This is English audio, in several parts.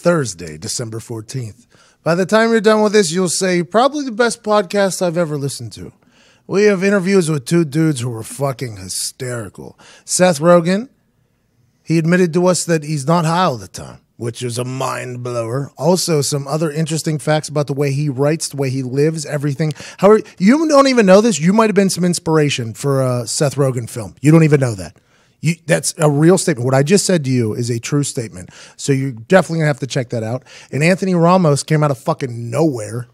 Thursday, December 14th. By the time you're done with this, you'll say, probably the best podcast I've ever listened to. We have interviews with two dudes who were fucking hysterical. Seth Rogen, he admitted to us that he's not high all the time, which is a mind blower. Also, some other interesting facts about the way he writes, the way he lives, everything. You don't even know this. You might have been some inspiration for a Seth Rogen film. You don't even know that. That's a real statement. What I just said to you is a true statement. So you're definitely going to have to check that out. And Anthony Ramos came out of fucking nowhere.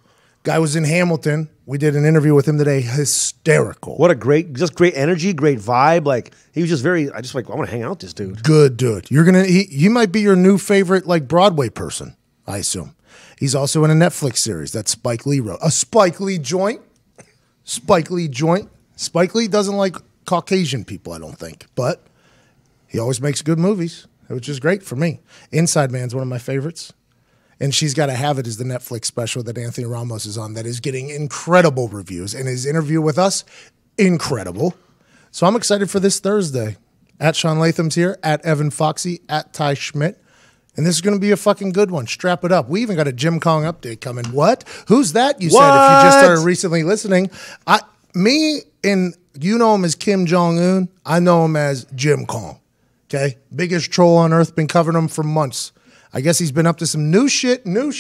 Guy was in Hamilton. We did an interview with him today. Hysterical. What a great energy, great vibe. Like, he was just I want to hang out with this dude. Good dude. He might be your new favorite, like, Broadway person, I assume. He's also in a Netflix series that Spike Lee wrote. A Spike Lee joint. Spike Lee joint. Spike Lee doesn't like Caucasian people, I don't think. But he always makes good movies, which is great for me. Inside Man's one of my favorites. And She's Gotta Have It is the Netflix special that Anthony Ramos is on that is getting incredible reviews. And his interview with us, incredible. So I'm excited for this Thursday. At Sean Latham's here, at Evan Foxy, at Ty Schmidt. And this is going to be a fucking good one. Strap it up. We even got a Jim Kong update coming. What? Who's that? You said if you just started recently listening. You know him as Kim Jong-un. I know him as Jim Kong. Okay? Biggest troll on earth. Been covering him for months. I guess he's been up to some new shit. Bow,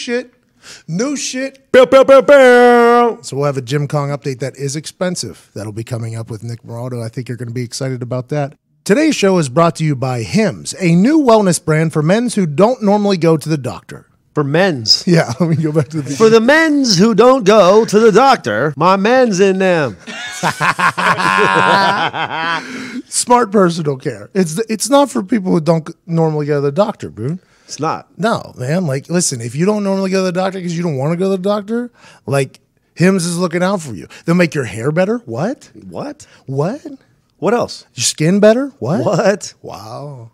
bow, bow, bow. So we'll have a Jim Kong update that is expensive. That'll be coming up with Nick Morado. I think you're going to be excited about that. Today's show is brought to you by Hims, a new wellness brand for men who don't normally go to the doctor. For men's. Yeah, let me go back to the... For the men's who don't go to the doctor, my men's in them. Smart personal care. It's not for people who don't normally go to the doctor, Boone. It's not. No, man. Like, listen, if you don't normally go to the doctor because you don't want to go to the doctor, like, Hims is looking out for you. They'll make your hair better. What? What? What? What else? Your skin better. What? What? Wow.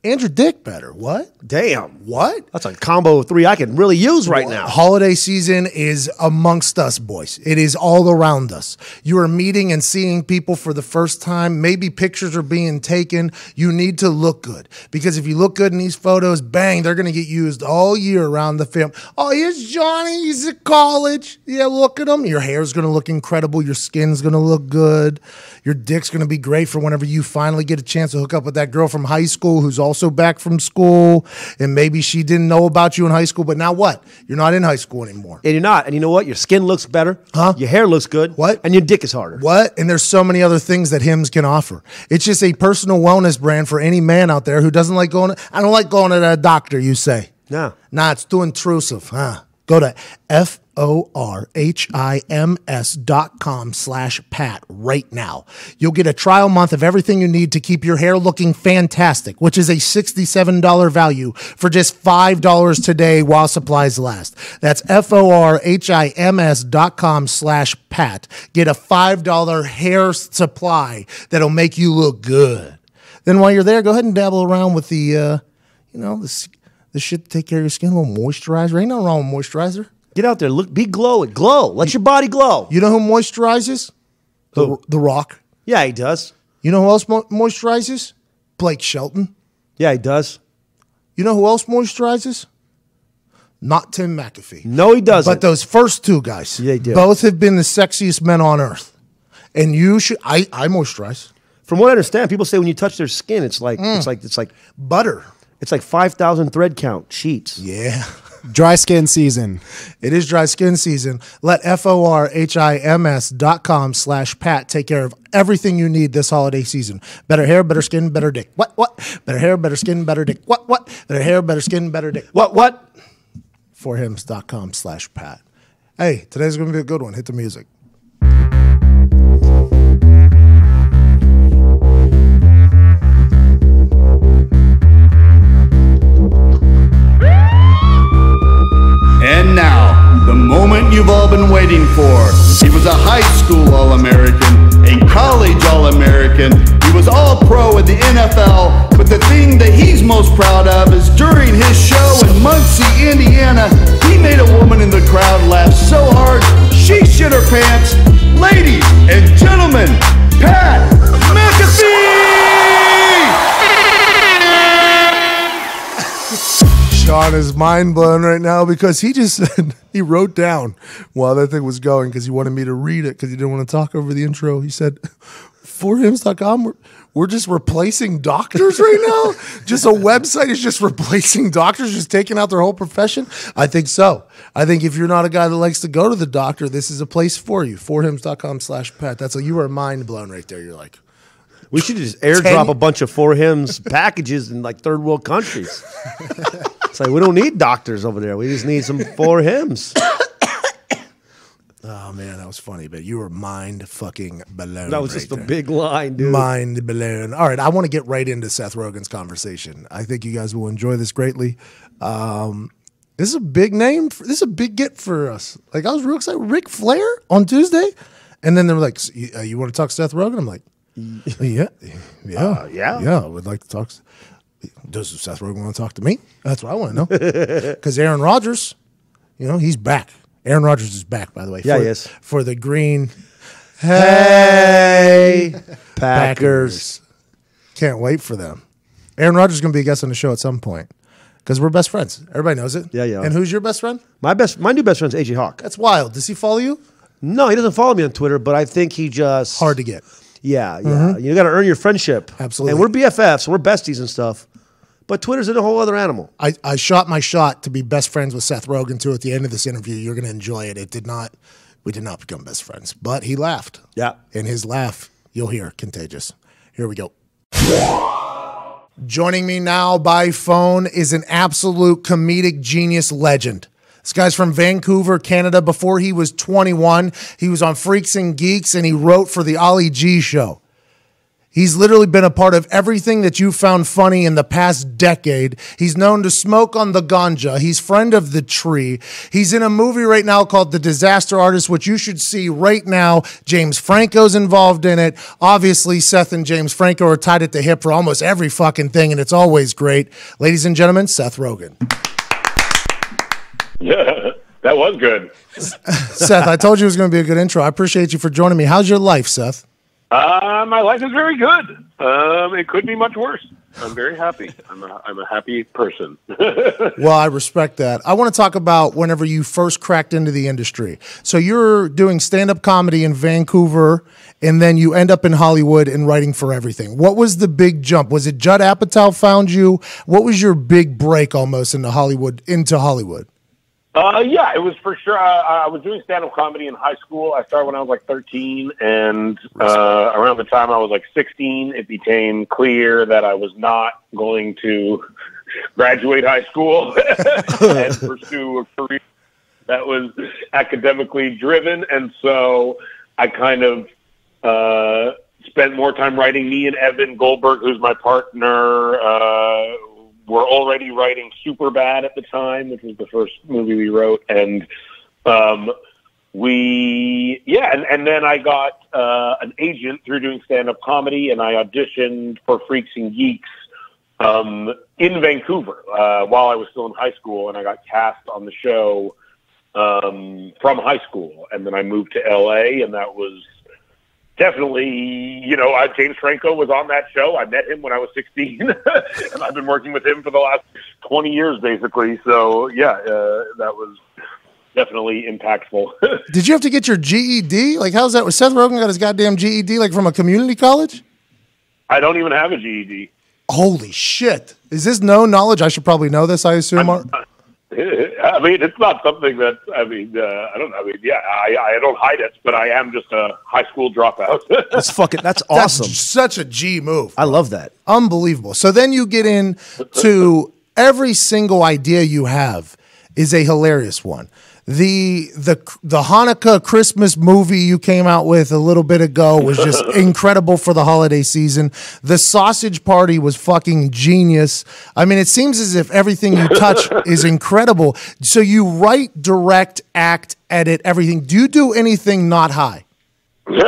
And your dick better. What? Damn. What? That's a combo of three I can really use right now. Holiday season is amongst us, boys. It is all around us. You are meeting and seeing people for the first time. Maybe pictures are being taken. You need to look good. Because if you look good in these photos, bang, they're going to get used all year around the film. Oh, here's Johnny. He's at college. Yeah, look at him. Your hair's going to look incredible. Your skin's going to look good. Your dick's going to be great for whenever you finally get a chance to hook up with that girl from high school who's also back from school, and maybe she didn't know about you in high school, but now what? You're not in high school anymore. And you're not. And you know what? Your skin looks better. Huh? Your hair looks good. What? And your dick is harder. What? And there's so many other things that Hims can offer. It's just a personal wellness brand for any man out there who doesn't like going I don't like going to the doctor, you say. No. Nah, it's too intrusive, huh? Go to FORHIMS.com/Pat right now. You'll get a trial month of everything you need to keep your hair looking fantastic, which is a $67 value for just $5 today while supplies last. That's FORHIMS.com/Pat. Get a $5 hair supply that'll make you look good. Then while you're there, go ahead and dabble around with the shit to take care of your skin, a little moisturizer. Ain't nothing wrong with moisturizer. Get out there, look, be glowing, glow. Let your body glow. You know who moisturizes? The Rock. Yeah, he does. You know who else moisturizes? Blake Shelton. Yeah, he does. You know who else moisturizes? Not Tim McAfee. No, he doesn't. But those first two guys. Yeah, they do. Both have been the sexiest men on earth. And you should. I moisturize. From what I understand, people say when you touch their skin, it's like butter. It's like 5,000 thread count sheets. Yeah. Dry skin season. It is dry skin season. Let FORHIMS.com/Pat take care of everything you need this holiday season. Better hair, better skin, better dick. What? Better hair, better skin, better dick. What? Better hair, better skin, better dick. What? FORHIMS.com/Pat. Hey, today's going to be a good one. Hit the music. And now, the moment you've all been waiting for. He was a high school All-American, a college All-American. He was All-Pro in the NFL, but the thing that he's most proud of is during his show in Muncie, Indiana, he made a woman in the crowd laugh so hard, she shit her pants. Ladies and gentlemen, Pat McAfee! Sean Sean is mind blown right now because he just said, he wrote down while that thing was going because he wanted me to read it because he didn't want to talk over the intro. He said, forhims.com, we're just replacing doctors right now? Just a website is just replacing doctors, just taking out their whole profession? I think so. I think if you're not a guy that likes to go to the doctor, this is a place for you. forhims.com/pet. That's you were mind blown right there. You're like, we should just airdrop a bunch of For Hims packages in like third world countries. It's like we don't need doctors over there. We just need some For Hims. oh man, that was funny, but you were mind fucking blown. That was just a big line, dude. Mind blown. All right, I want to get right into Seth Rogen's conversation. I think you guys will enjoy this greatly. This is a big name. This is a big get for us. Like I was real excited. Ric Flair on Tuesday, and then they were like, "You want to talk Seth Rogen?" I'm like, "Yeah. I would like to talk." Does Seth Rogen want to talk to me? That's what I want to know. Because Aaron Rodgers, he's back. Aaron Rodgers is back, by the way. Yeah, he is. For the green. Hey, Packers. Can't wait for them. Aaron Rodgers is going to be a guest on the show at some point because we're best friends. Everybody knows it. Yeah. And who's your best friend? My new best friend's AJ Hawk. That's wild. Does he follow you? No, he doesn't follow me on Twitter, but I think he just Hard to get. Yeah. You got to earn your friendship. Absolutely. And we're BFFs, we're besties and stuff. But Twitter's in a whole other animal. I shot my shot to be best friends with Seth Rogen too. At the end of this interview, you're going to enjoy it. We did not become best friends, but he laughed. Yeah. And his laugh, you'll hear, contagious. Here we go. Joining me now by phone is an absolute comedic genius legend. This guy's from Vancouver, Canada. Before he was 21, he was on Freaks and Geeks, and he wrote for the Ali G Show. He's literally been a part of everything that you found funny in the past decade. He's known to smoke on the ganja. He's friend of the tree. He's in a movie right now called The Disaster Artist, which you should see right now. James Franco's involved in it. Obviously, Seth and James Franco are tied at the hip for almost every fucking thing, and it's always great. Ladies and gentlemen, Seth Rogen. Yeah, that was good. Seth, I told you it was going to be a good intro. I appreciate you for joining me. How's your life, Seth? My life is very good. It could be much worse. I'm very happy. I'm a happy person. Well, I respect that. I want to talk about whenever you first cracked into the industry. So you're doing stand-up comedy in Vancouver, and then you end up in Hollywood and writing for everything. What was the big jump? Was it Judd Apatow found you? What was your big break almost into Hollywood? Yeah, it was for sure. I was doing stand-up comedy in high school. I started when I was like 13, and around the time I was like 16, it became clear that I was not going to graduate high school and pursue a career that was academically driven. And so I kind of spent more time writing. Me and Evan Goldberg, who's my partner, were already writing Superbad at the time, which was the first movie we wrote. And and then I got an agent through doing stand-up comedy, and I auditioned for Freaks and Geeks in Vancouver while I was still in high school, and I got cast on the show from high school. And then I moved to LA, and that was definitely, James Franco was on that show. I met him when I was 16, and I've been working with him for the last 20 years, basically. So, yeah, that was definitely impactful. Did you have to get your GED? Like, how's that? Was Seth Rogen got his goddamn GED, like, from a community college? I don't even have a GED. Holy shit. Is this known knowledge? I should probably know this, I assume. I mean, it's not something that, I don't know. I don't hide it, but I am just a high school dropout. That's awesome. That's such a G move. I love that. Unbelievable. So then you get into every single idea you have is a hilarious one. The Hanukkah Christmas movie you came out with a little bit ago was just incredible for the holiday season. The Sausage Party was fucking genius. I mean, it seems as if everything you touch is incredible. So you write, direct, act, edit, everything. Do you do anything not high? Yeah,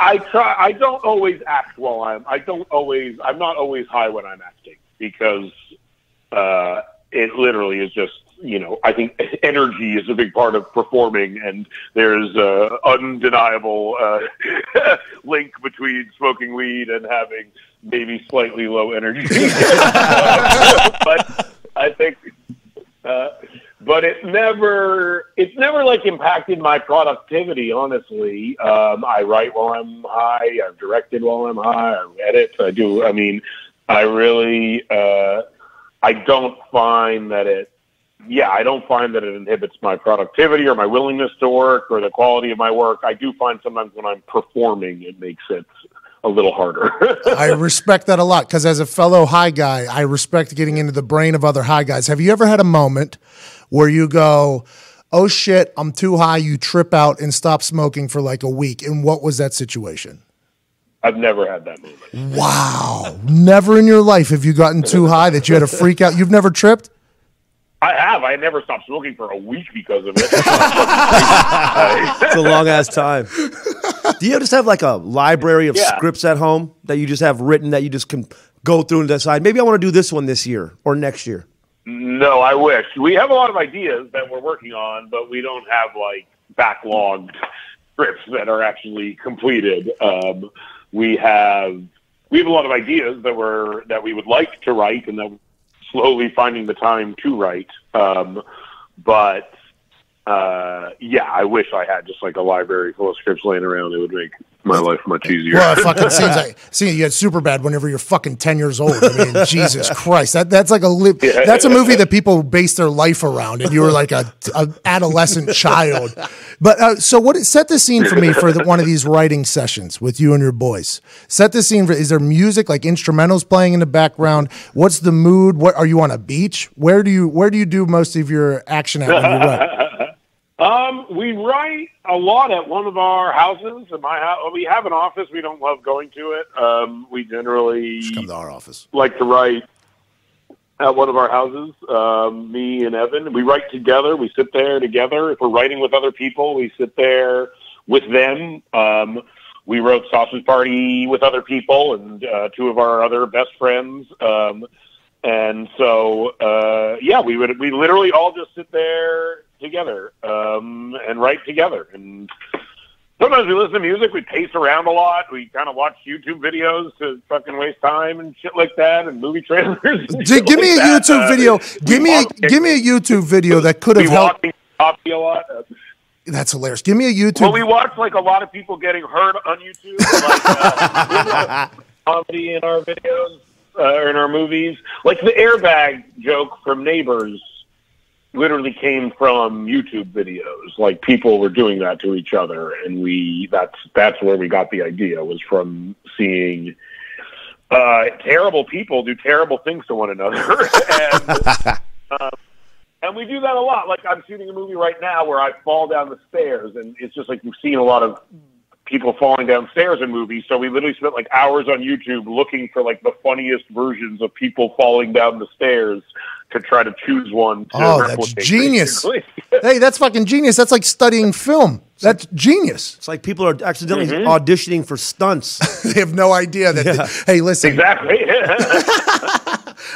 I try. I don't always act while I'm not always high when I'm acting because it literally is just I think energy is a big part of performing, and there's a undeniable link between smoking weed and having maybe slightly low energy. But I think, but it's never like impacted my productivity. Honestly, I write while I'm high. I've directed while I'm high. I edit. I do. I mean, I really, I don't find that it inhibits my productivity or my willingness to work or the quality of my work. I do find sometimes when I'm performing, it makes it a little harder. I respect that a lot because as a fellow high guy, I respect getting into the brain of other high guys. Have you ever had a moment where you go, oh shit, I'm too high, you trip out and stop smoking for like a week? And what was that situation? I've never had that moment. Wow. Never in your life have you gotten too high that you had to freak out? You've never tripped? I have. I never stopped smoking for a week because of it. It's a long-ass time. Do you just have like a library of scripts at home that you just have written that you just can go through and decide, maybe I want to do this one this year or next year? No, I wish. We have a lot of ideas that we're working on, but we don't have like backlogged scripts that are actually completed. We have a lot of ideas that we would like to write and that we're slowly finding the time to write. I wish I had just like a library full of scripts laying around. It would make my life much easier. Well, it fucking seems like you had Superbad whenever you're fucking 10 years old. I mean, Jesus Christ, that's like that's a movie that people base their life around, and you were like a adolescent child. But so set the scene for me for one of these writing sessions with you and your boys. Set the scene is there music like instrumentals playing in the background? What's the mood? What are you on a beach? Where do you do most of your action at when you write? We write a lot at one of our houses. At my house, we have an office. We don't love going to it. We generally just come to our office. Like to write at one of our houses. Me and Evan, we write together. We sit there together. If we're writing with other people, we sit there with them. We wrote Sausage Party with other people and two of our other best friends. And so, we literally all just sit there together and write together. And sometimes we listen to music. We pace around a lot. We kind of watch YouTube videos to fucking waste time and shit like that, and movie trailers. Give me a YouTube video. Give me a YouTube video that could have helped. A lot. That's hilarious. Give me a YouTube. Well, we watch like a lot of people getting hurt on YouTube, like comedy in our videos. In our movies, like the airbag joke from Neighbors literally came from YouTube videos. Like people were doing that to each other, and that's where we got the idea, was from seeing terrible people do terrible things to one another. And we do that a lot. Like I'm shooting a movie right now where I fall down the stairs, and it's just like you've seen a lot of people falling downstairs in movies. So we literally spent like hours on YouTube looking for like the funniest versions of people falling down the stairs to try to choose one. That's genius. Hey, that's fucking genius. That's like studying film. That's genius. It's like people are accidentally auditioning for stunts. They have no idea that. Hey, listen. Exactly.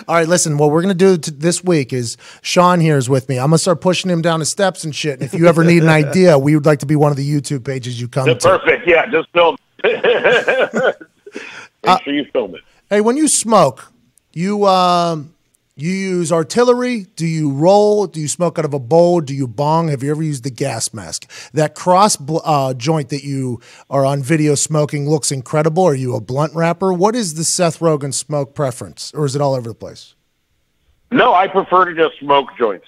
All right, listen, what we're going to do this week is Sean here is with me. I'm going to start pushing him down the steps and shit. If you ever need an idea, we would like to be one of the YouTube pages you come to. Perfect. Yeah, just film it. Make sure you film it. Hey, when you smoke, you use artillery? Do you roll? Do you smoke out of a bowl? Do you bong? Have you ever used the gas mask? That cross joint that you are on video smoking looks incredible. Are you a blunt wrapper? What is the Seth Rogen smoke preference, or is it all over the place? No, I prefer to just smoke joints.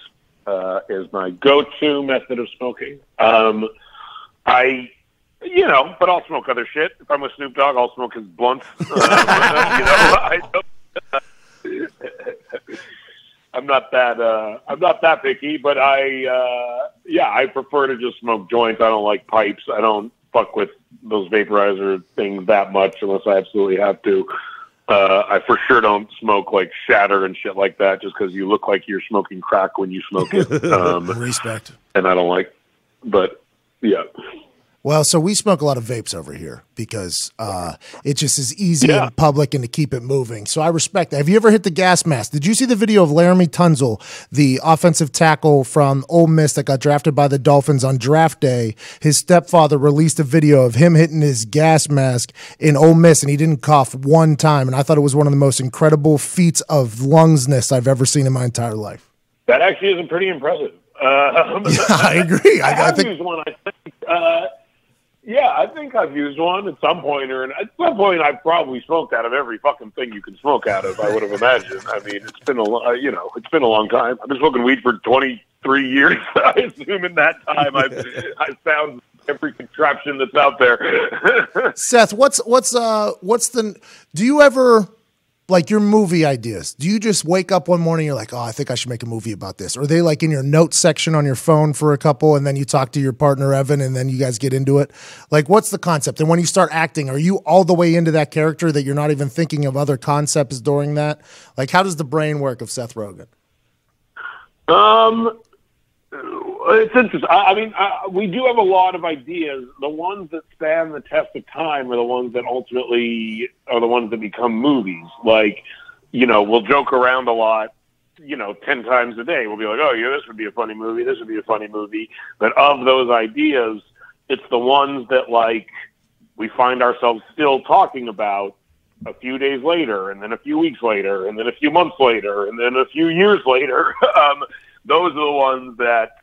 Is my go-to method of smoking. But I'll smoke other shit. If I'm with Snoop Dogg, I'll smoke his blunts. I'm not that picky, but I prefer to just smoke joints. I don't like pipes. I don't fuck with those vaporizer things that much unless I absolutely have to. I for sure don't smoke like shatter and shit like that just because you look like you're smoking crack when you smoke it. Respect. And I don't like, but yeah. Well, so we smoke a lot of vapes over here because it just is easy in public and to keep it moving. So I respect that. Have you ever hit the gas mask? Did you see the video of Laramie Tunsil, the offensive tackle from Ole Miss that got drafted by the Dolphins on draft day? His stepfather released a video of him hitting his gas mask in Ole Miss, and he didn't cough one time. And I thought it was one of the most incredible feats of lungsness I've ever seen in my entire life. That actually is pretty impressive. Yeah, I agree. I think used one. I think. Yeah, I think I've used one at some point, or at some point I've probably smoked out of every fucking thing you can smoke out of. I would have imagined. I mean, it's been it's been a long time. I've been smoking weed for 23 years. I assume in that time I've found every contraption that's out there. Seth, what's the? Do you ever? Like your movie ideas, do you just wake up one morning, you're like, oh, I think I should make a movie about this? Or are they like in your notes section on your phone for a couple, and then you talk to your partner, Evan, and then you guys get into it? Like, what's the concept? And when you start acting, are you all the way into that character that you're not even thinking of other concepts during that? Like, how does the brain work of Seth Rogen? It's interesting. I mean, we do have a lot of ideas. The ones that stand the test of time are the ones that ultimately are the ones that become movies. Like, we'll joke around a lot, 10 times a day. We'll be like, oh, yeah, this would be a funny movie. This would be a funny movie. But of those ideas, it's the ones that, like, we find ourselves still talking about a few days later, and then a few weeks later, and then a few months later, and then a few years later. Those are the ones that,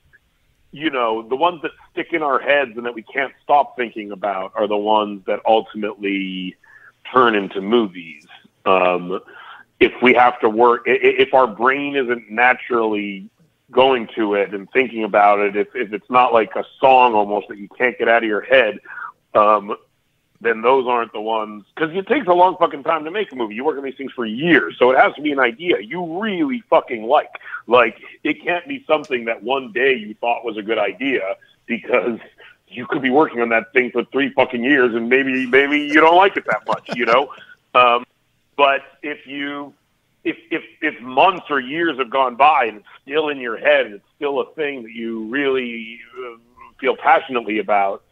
the ones that stick in our heads and that we can't stop thinking about are the ones that ultimately turn into movies. If we have to work, if our brain isn't naturally going to it and thinking about it, if it's not like a song almost that you can't get out of your head, then those aren't the ones, because it takes a long fucking time to make a movie. You work on these things for years, so it has to be an idea you really fucking like. Like, it can't be something that one day you thought was a good idea, because you could be working on that thing for 3 fucking years and maybe you don't like it that much, But if months or years have gone by and it's still in your head and it's still a thing that you really feel passionately about,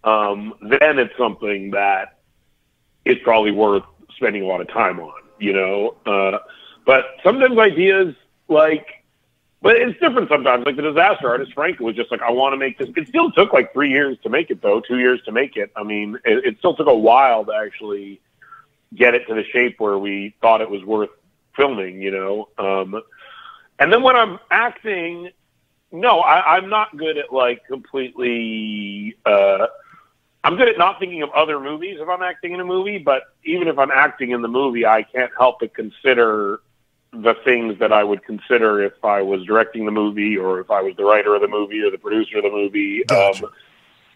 then it's something that is probably worth spending a lot of time on, but sometimes ideas, but it's different sometimes. Like The Disaster Artist, Franco was just like, I want to make this. It still took like 3 years to make it, though, 2 years to make it. I mean, it still took a while to actually get it to the shape where we thought it was worth filming, and then when I'm acting, no, I'm not good at like completely, I'm good at not thinking of other movies if I'm acting in a movie, but even if I'm acting in the movie, I can't help but consider the things that I would consider if I was directing the movie or if I was the writer of the movie or the producer of the movie. Gotcha.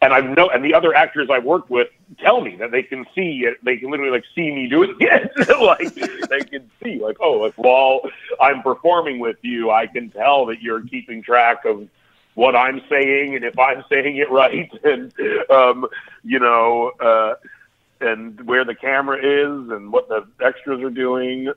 And the other actors I've worked with tell me that they can see it. They can literally like see me doing it. Like they can see like, oh, like while I'm performing with you, I can tell that you're keeping track of what I'm saying and if I'm saying it right, and and where the camera is and what the extras are doing.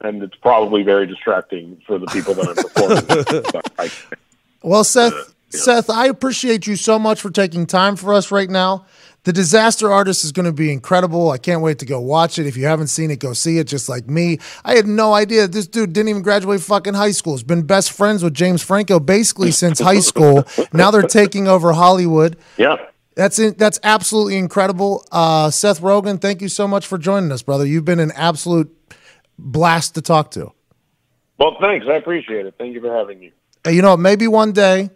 And it's probably very distracting for the people that I'm performing with. Well, Seth, I appreciate you so much for taking time for us right now. The Disaster Artist is going to be incredible. I can't wait to go watch it. If you haven't seen it, go see it, just like me. I had no idea this dude didn't even graduate fucking high school. He's been best friends with James Franco basically since high school. Now they're taking over Hollywood. Yeah. That's absolutely incredible. Seth Rogen, thank you so much for joining us, brother. You've been an absolute blast to talk to. Well, thanks. I appreciate it. Thank you for having me. Hey, maybe one day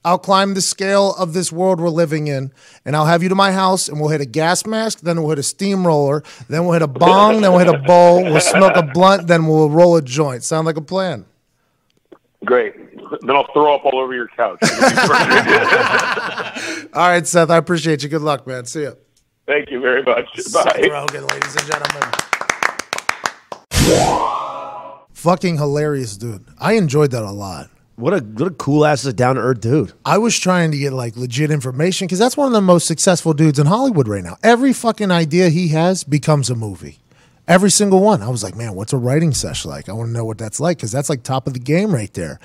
I'll climb the scale of this world we're living in, and I'll have you to my house, and we'll hit a gas mask, then we'll hit a steamroller, then we'll hit a bong, then we'll hit a bowl, we'll smoke a blunt, then we'll roll a joint. Sound like a plan? Great. Then I'll throw up all over your couch. All right, Seth, I appreciate you. Good luck, man. See ya. Thank you very much. Bye. Seth Rogen, ladies and gentlemen. Fucking hilarious, dude. I enjoyed that a lot. What a cool ass, down to earth dude. I was trying to get like legit information because that's one of the most successful dudes in Hollywood right now. Every fucking idea he has becomes a movie. Every single one. I was like, man, what's a writing session like? I want to know what that's like because that's like top of the game right there.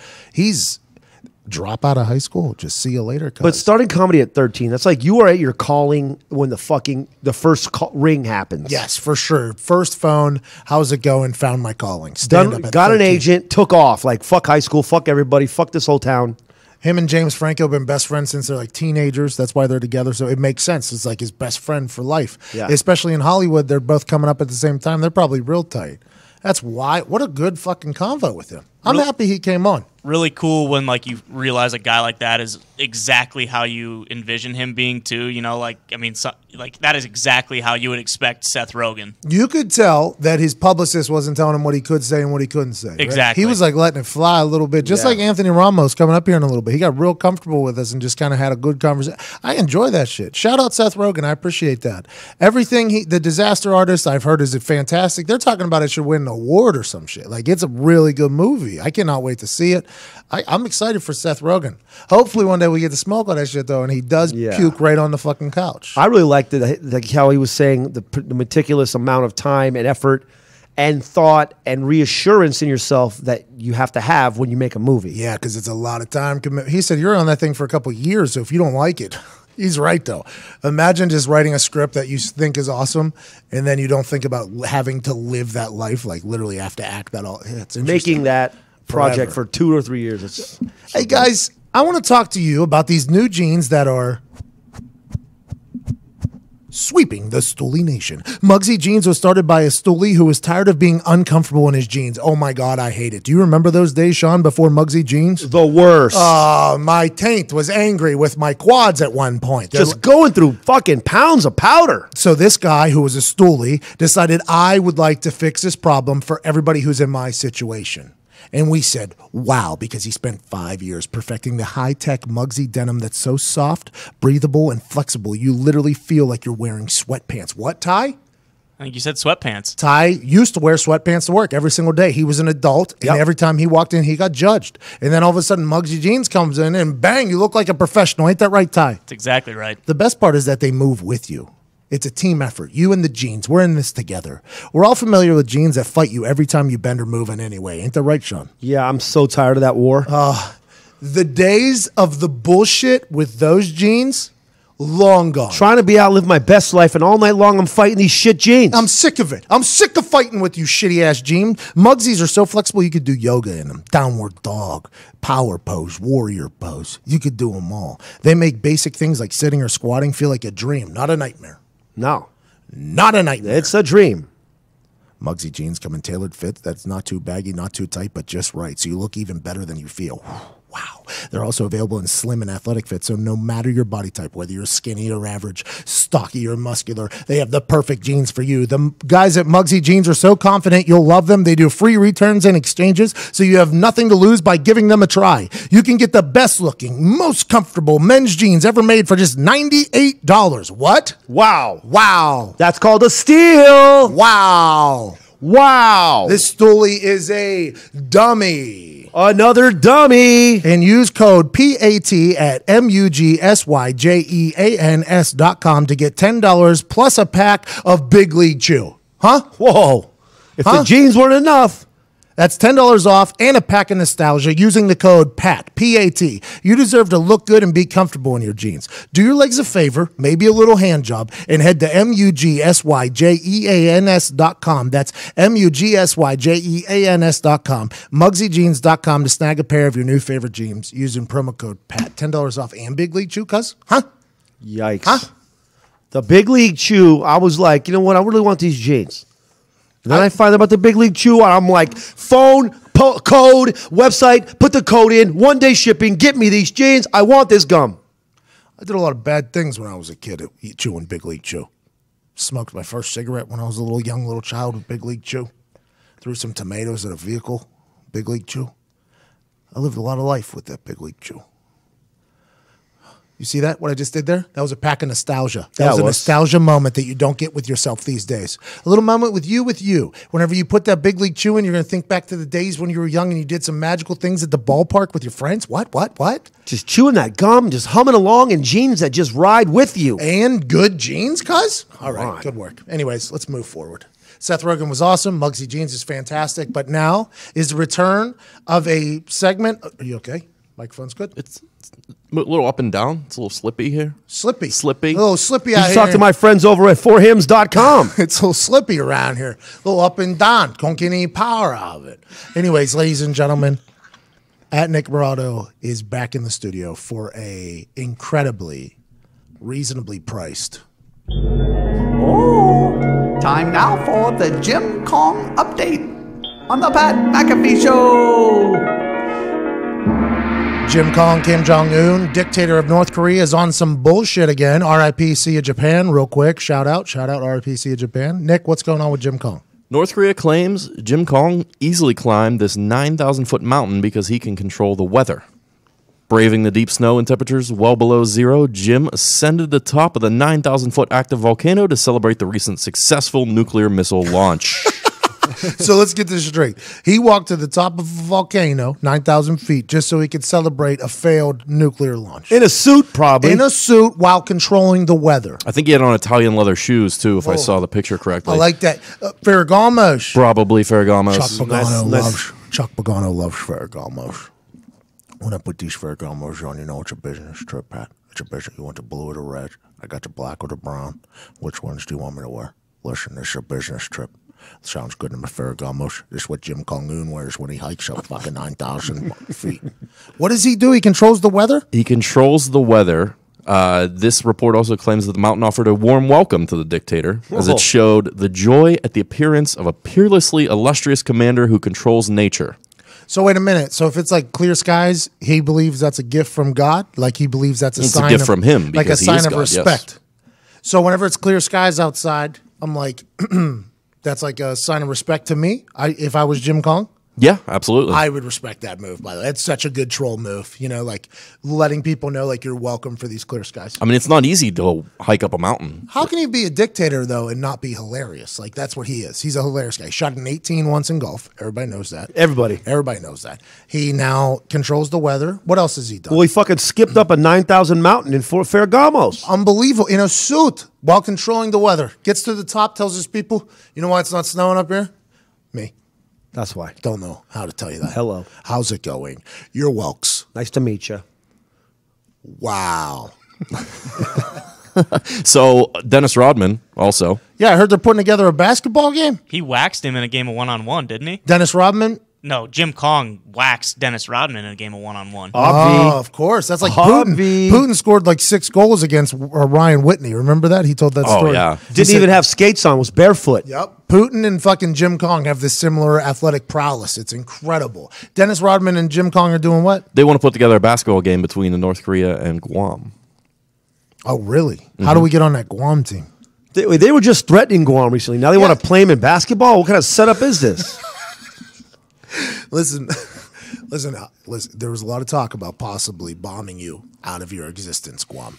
drop out of high school. Just see you later. Cuz. But starting comedy at 13, that's like you are at your calling when the first ring happens. Yes, for sure. First phone, how's it going? Found my calling. Got an agent, took off. Like, fuck high school, fuck everybody, fuck this whole town. Him and James Franco have been best friends since they're like teenagers. That's why they're together. So it makes sense. It's like his best friend for life. Yeah. Especially in Hollywood, they're both coming up at the same time. They're probably real tight. That's why. What a good fucking convo with him. I'm happy he came on. Really cool when like you realize a guy like that is exactly how you envision him being too. You know, like I mean, like that is exactly how you would expect Seth Rogen. You could tell that his publicist wasn't telling him what he could say and what he couldn't say. Right? Exactly. He was like letting it fly a little bit, just like Anthony Ramos coming up here in a little bit. He got real comfortable with us and just kind of had a good conversation. I enjoy that shit. Shout out Seth Rogen. I appreciate that. Everything the Disaster Artist I've heard is fantastic. They're talking about it should win an award or some shit. Like it's a really good movie. I cannot wait to see it. I'm excited for Seth Rogen. Hopefully one day we get to smoke all that shit though, and he does puke right on the fucking couch. I really liked it, like how he was saying the meticulous amount of time and effort and thought and reassurance in yourself that you have to have when you make a movie. Yeah, because it's a lot of time commitment. He said you're on that thing for a couple of years, so if you don't like it, he's right though. Imagine just writing a script that you think is awesome, and then you don't think about having to live that life, like literally have to act that all. Yeah, it's making that project for 2 or 3 years. Hey guys, I want to talk to you about these new jeans that are sweeping the Stoolie Nation. Muggsy Jeans was started by a Stoolie who was tired of being uncomfortable in his jeans. Oh my God, I hate it. Do you remember those days, Sean, before Muggsy Jeans? The worst. My taint was angry with my quads at one point. Just going through fucking pounds of powder. So this guy who was a Stoolie decided I would like to fix this problem for everybody who's in my situation. And we said, wow, because he spent 5 years perfecting the high-tech Muggsy denim that's so soft, breathable, and flexible, you literally feel like you're wearing sweatpants. What, Ty? I think you said sweatpants. Ty used to wear sweatpants to work every single day. He was an adult, and every time he walked in, he got judged. And then all of a sudden, Muggsy Jeans comes in, and bang, you look like a professional. Ain't that right, Ty? That's exactly right. The best part is that they move with you. It's a team effort. You and the jeans. We're in this together. We're all familiar with jeans that fight you every time you bend or move in any way. Ain't that right, Sean? Yeah, I'm so tired of that war. The days of the bullshit with those jeans, long gone. Trying to outlive my best life, and all night long I'm fighting these shit jeans. I'm sick of it. I'm sick of fighting with you shitty-ass jeans. Muggsies are so flexible you could do yoga in them. Downward dog, power pose, warrior pose. You could do them all. They make basic things like sitting or squatting feel like a dream, not a nightmare. No. Not a nightmare. It's a dream. Muggsy jeans come in tailored fits that's not too baggy, not too tight, but just right. So you look even better than you feel. Wow. They're also available in slim and athletic fits, so no matter your body type, whether you're skinny or average, stocky or muscular, they have the perfect jeans for you. The guys at Muggsy Jeans are so confident you'll love them. They do free returns and exchanges, so you have nothing to lose by giving them a try. You can get the best looking, most comfortable men's jeans ever made for just $98. What? Wow. Wow. That's called a steal. Wow. Wow. This Stoolie is a dummy. Another dummy. And use code PAT at MUGSYJEANS.com to get $10 plus a pack of Big League Chew. Huh? Whoa. If the jeans weren't enough. That's $10 off and a pack of nostalgia using the code PAT, P-A-T. You deserve to look good and be comfortable in your jeans. Do your legs a favor, maybe a little hand job, and head to MUGSYJEANS.com. That's MUGSYJEANS.com. MuggsyJeans.com to snag a pair of your new favorite jeans using promo code PAT. $10 off and Big League Chew, cuz? Huh? Yikes. Huh? The Big League Chew, I was like, you know what? I really want these jeans. And then I find out about the Big League Chew, and I'm like, phone, code, website, put the code in, 1 day shipping, get me these jeans. I want this gum. I did a lot of bad things when I was a kid chewing Big League Chew. Smoked my first cigarette when I was a young child with Big League Chew. Threw some tomatoes at a vehicle, Big League Chew. I lived a lot of life with that Big League Chew. You see that? What I just did there? That was a pack of nostalgia. That was a nostalgia moment that you don't get with yourself these days. A little moment with you. Whenever you put that Big League Chew in, you're going to think back to the days when you were young and you did some magical things at the ballpark with your friends. What? Just chewing that gum, just humming along in jeans that just ride with you. And good jeans, cuz? All right, good work. Anyways, let's move forward. Seth Rogen was awesome. Muggsy Jeans is fantastic. But now is the return of a segment. Are you okay? Microphone's good. It's a little up and down. It's a little slippy here. Slippy. Slippy. A little slippy You out should here. talk to my friends over at forhims.com. It's a little slippy around here. A little up and down. Don't get any power out of it. Anyways, ladies and gentlemen, at Nick Morado is back in the studio for a incredibly reasonably priced. Time now for the Jim Kong update on the Pat McAfee Show. Jim Kong, Kim Jong-un, dictator of North Korea, is on some bullshit again. RIP, see you Japan, real quick. Shout out, RIP, see you Japan. Nick, what's going on with Jim Kong? North Korea claims Jim Kong easily climbed this 9,000-foot mountain because he can control the weather. Braving the deep snow and temperatures well below zero, Jim ascended the top of the 9,000-foot active volcano to celebrate the recent successful nuclear missile launch. So let's get this straight. He walked to the top of a volcano, 9,000 feet, just so he could celebrate a failed nuclear launch. In a suit, probably. In a suit while controlling the weather. I think he had on Italian leather shoes, too, if I saw the picture correctly. I like that. Ferragamos. Probably Ferragamos. Chuck Pagano loves Ferragamos. When I put these Ferragamos on, you know it's a business trip, Pat. It's a business. You want the blue or the red? I got the black or the brown. Which ones do you want me to wear? Listen, this is a business trip. Sounds good to me, Ferragamos. This is what Jim Kong-un wears when he hikes up fucking 9,000 feet. What does he do? He controls the weather? He controls the weather. This report also claims that the mountain offered a warm welcome to the dictator, as it showed the joy at the appearance of a peerlessly illustrious commander who controls nature. So wait a minute. So if it's like clear skies, he believes that's a gift from God? Like he believes that's It's a gift from him like a because he sign is of God, yes. respect. So whenever it's clear skies outside, I'm like, that's like a sign of respect to me. If I was Jim Kong, Yeah, absolutely. I would respect that move, by the way. It's such a good troll move, you know, like letting people know like you're welcome for these clear skies. I mean, it's not easy to hike up a mountain. How can he be a dictator, though, and not be hilarious? Like, that's what he is. He's a hilarious guy. He shot an 18 once in golf. Everybody knows that. Everybody knows that. He now controls the weather. What else has he done? Well, he fucking skipped up a 9,000 mountain in Ferragamos. Unbelievable. In a suit while controlling the weather. Gets to the top, tells his people, you know why it's not snowing up here? Me. That's why. Don't know how to tell you that. Hello. How's it going? You're welks. Nice to meet you. Wow. So, Dennis Rodman also. Yeah, I heard they're putting together a basketball game. He waxed him in a game of one-on-one, didn't he? Dennis Rodman. No, Jim Kong waxed Dennis Rodman in a game of one-on-one. Oh, of course. That's like Putin. Putin scored like 6 goals against Ryan Whitney. Remember that? He told that story. Oh, yeah. Didn't even have skates on. Was barefoot. Yep. Putin and fucking Jim Kong have this similar athletic prowess. It's incredible. Dennis Rodman and Jim Kong are doing what? They want to put together a basketball game between North Korea and Guam. Oh, really? How do we get on that Guam team? They were just threatening Guam recently. Now they want to play him in basketball? What kind of setup is this? Listen. There was a lot of talk about possibly bombing you out of your existence, Guam.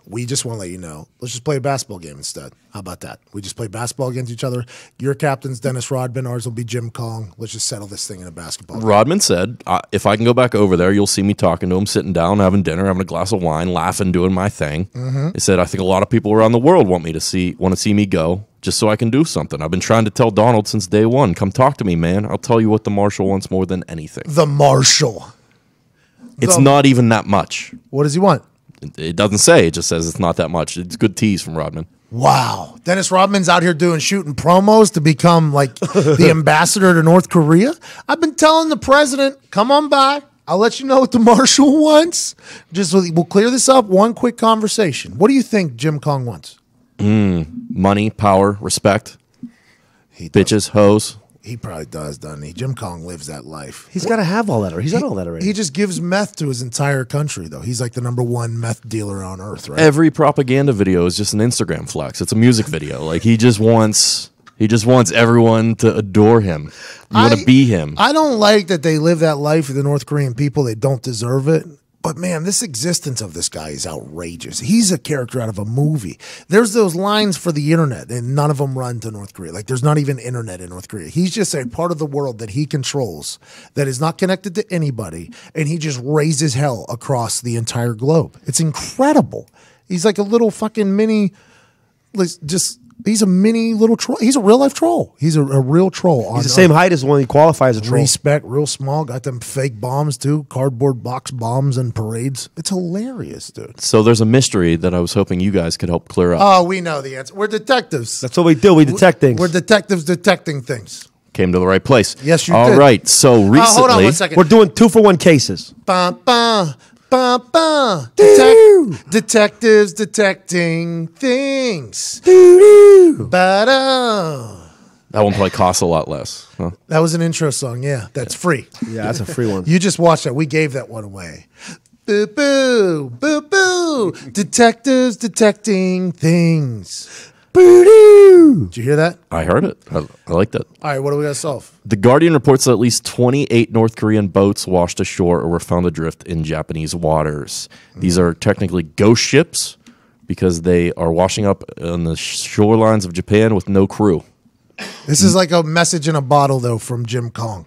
We just want to let you know. Let's just play a basketball game instead. How about that? We just play basketball against each other. Your captain's Dennis Rodman. Ours will be Jim Kong. Let's just settle this thing in a basketball game. Rodman said, if I can go back over there, you'll see me talking to him, sitting down, having dinner, having a glass of wine, laughing, doing my thing. He said, I think a lot of people around the world want to see me go, just so I can do something. I've been trying to tell Donald since day one, come talk to me, man. I'll tell you what the Marshal wants more than anything. The Marshal. It's not even that much. What does he want? It doesn't say. It just says it's not that much. It's good tease from Rodman. Wow. Dennis Rodman's out here shooting promos to become like the ambassador to North Korea. I've been telling the president, come on by. I'll let you know what the Marshal wants. We'll clear this up. One quick conversation. What do you think Jim Kong wants? Money, power, respect. Bitches, hoes. He probably does, doesn't he? Jim Kong lives that life. He's got to have all that. He's got all that already. He just gives meth to his entire country, though. He's like the #1 meth dealer on earth, right? Every propaganda video is just an Instagram flex. It's a music video. Like he just wants everyone to adore him. You want to be him. I don't like that they live that life for the North Korean people. They don't deserve it. But man, this existence of this guy is outrageous. He's a character out of a movie. There's those lines for the internet, and none of them run to North Korea. Like there's not even internet in North Korea. He's just a part of the world that he controls that is not connected to anybody, and he just raises hell across the entire globe. It's incredible. He's like a little fucking mini, just He's a mini little troll. He's a real life troll. He's a real troll. He's the same height as when he qualifies as a troll. Respect, real small. Got them fake bombs too, cardboard box bombs and parades. It's hilarious, dude. So there's a mystery that I was hoping you guys could help clear up. Oh, we know the answer. We're detectives. That's what we do. We detect things. We're detectives detecting things. Came to the right place. Yes, you All did. right. So recently, Hold on 1 second. We're doing 2-for-1 cases. Ba, ba, ba, ba. Detectives detecting things. Ba-da. that one probably costs a lot less. Huh? That was an intro song. Yeah, that's free. Yeah, that's a free one. You just watched that. We gave that one away. Boo boo, boo boo. Detectives detecting things. Boo doo. Did you hear that? I heard it. I like that. All right, what do we got to solve? The Guardian reports that at least 28 North Korean boats washed ashore or were found adrift in Japanese waters. These are technically ghost ships because they are washing up on the shorelines of Japan with no crew. This is like a message in a bottle, though, from Jim Kong.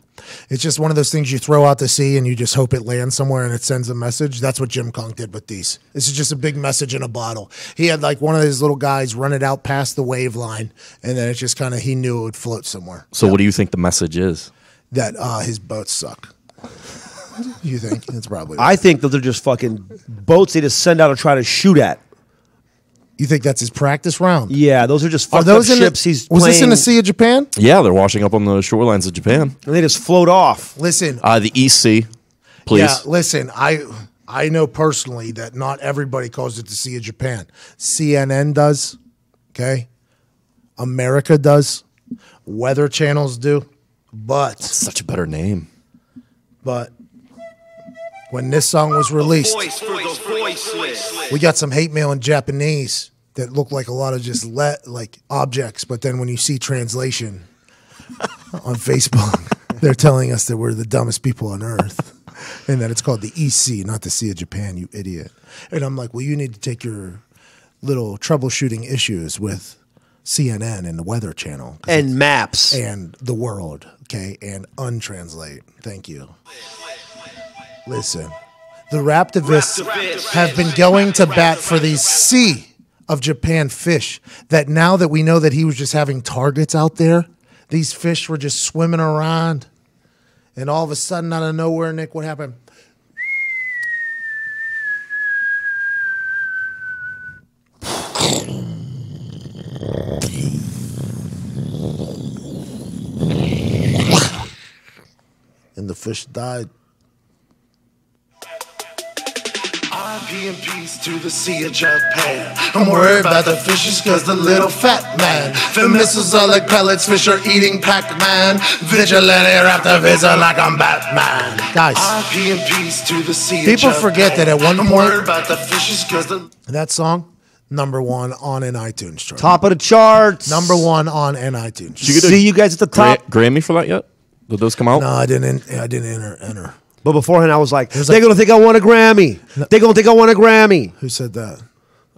It's just one of those things you throw out to sea and you just hope it lands somewhere and it sends a message. That's what Jim Kong did with these. This is just a big message in a bottle. He had like one of his little guys run it out past the wave line, and then it's just kind of, he knew it would float somewhere. So what do you think the message is? That his boats suck. You think? It's probably I think that they're just fucking boats they just send out to try to shoot at. You think that's his practice round? Yeah, those are just Are fucked those up in ships he's Was playing. this in the Sea of Japan? Yeah, they're washing up on the shorelines of Japan. And they just float off. Listen, The East Sea, please. yeah, listen, I know personally that not everybody calls it the Sea of Japan. CNN does, okay? America does. Weather channels do. But Such a better name. when this song was released, we got some hate mail in Japanese that looked like a lot of just like objects. But then when you see translation on Facebook, they're telling us that we're the dumbest people on earth and that it's called the EC, not the Sea of Japan, you idiot. And I'm like, well, you need to take your little troubleshooting issues with CNN and the Weather Channel. And maps. And the world, okay? And untranslate. Thank you. Listen, the Raptivists have been going to bat for these Sea of Japan fish that now that we know that he was just having targets out there, these fish were just swimming around. And all of a sudden, out of nowhere, Nick, what happened? And the fish died. RP and peace to the Sea of Japan. I'm worried about the fishes cause the little fat man. The missiles are like pellets, fish are eating Pac-Man. Vigilante Raptivists are like I'm Batman. Guys, RP and peace to the Sea of Japan. People forget that at one point, I'm worried about the fishes cause that song, #1 on an iTunes chart. Top of the charts. #1 on an iTunes chart. See you guys at the top. Grammy for that yet? Did those come out? No, I didn't enter. But beforehand, I was like, they're going to think I won a Grammy. They're going to think I won a Grammy. Who said that?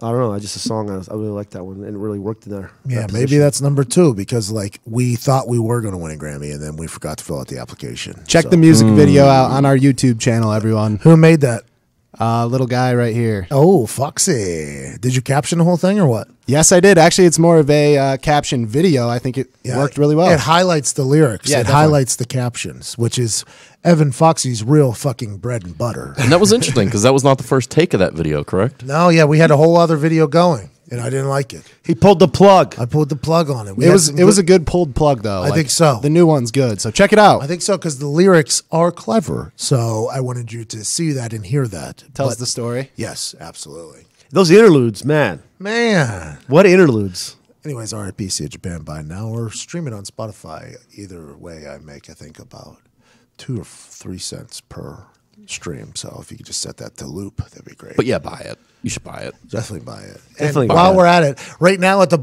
I don't know. I just a song. I really liked that one. And it really worked in there. Yeah, maybe that's #2 because like we thought we were going to win a Grammy and then we forgot to fill out the application. Check the music video out on our YouTube channel, everyone. Who made that? Little guy right here. Oh, Foxy. Did you caption the whole thing or what? Yes, I did. Actually, it's more of a caption video. I think it worked really well. It highlights the lyrics. Yeah, it definitely. highlights the captions, which is Evan Foxy's real fucking bread and butter. And that was interesting because that was not the first take of that video, correct? No, yeah, we had a whole other video going, and I didn't like it. He pulled the plug. I pulled the plug on it. It was a good pulled plug, though. I think so. The new one's good, so check it out. I think so because the lyrics are clever. So I wanted you to see that and hear that. Tells the story. Yes, absolutely. Those interludes, man. What interludes? Anyways, RIP Sea of Japan by now or stream it on Spotify. Either way, I make, I think, about 2 or 3 cents per stream. So if you could just set that to loop, that'd be great. But yeah, buy it. You should buy it. Definitely buy it. Definitely And buy while it. we're at it, right now at the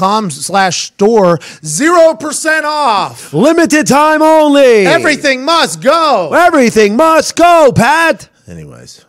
barstoolsports.com/store, 0% off. Limited time only. Everything must go. Everything must go, Pat. Anyways,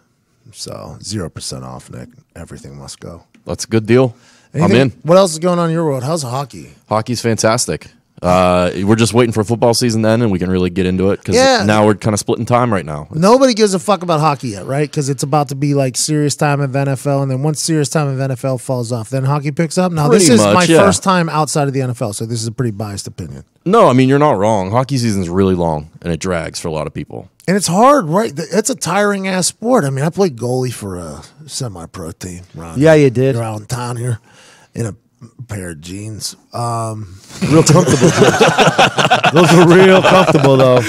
so 0% off, Nick. Everything must go. That's a good deal. Anything- I'm in. What else is going on in your world? How's hockey? Hockey's fantastic. We're just waiting for football season then, and we can really get into it because now we're kind of splitting time right now. Nobody gives a fuck about hockey yet, right? Because it's about to be like serious time of NFL, and then once serious time of NFL falls off, then hockey picks up. Now, this is my first time outside of the NFL, so this is a pretty biased opinion. No, I mean, you're not wrong. Hockey season is really long, and it drags for a lot of people. And it's hard, right? It's a tiring-ass sport. I mean, I played goalie for a semi-pro team. You did. Around town here in a pair of jeans. Real comfortable. Those are real comfortable, though.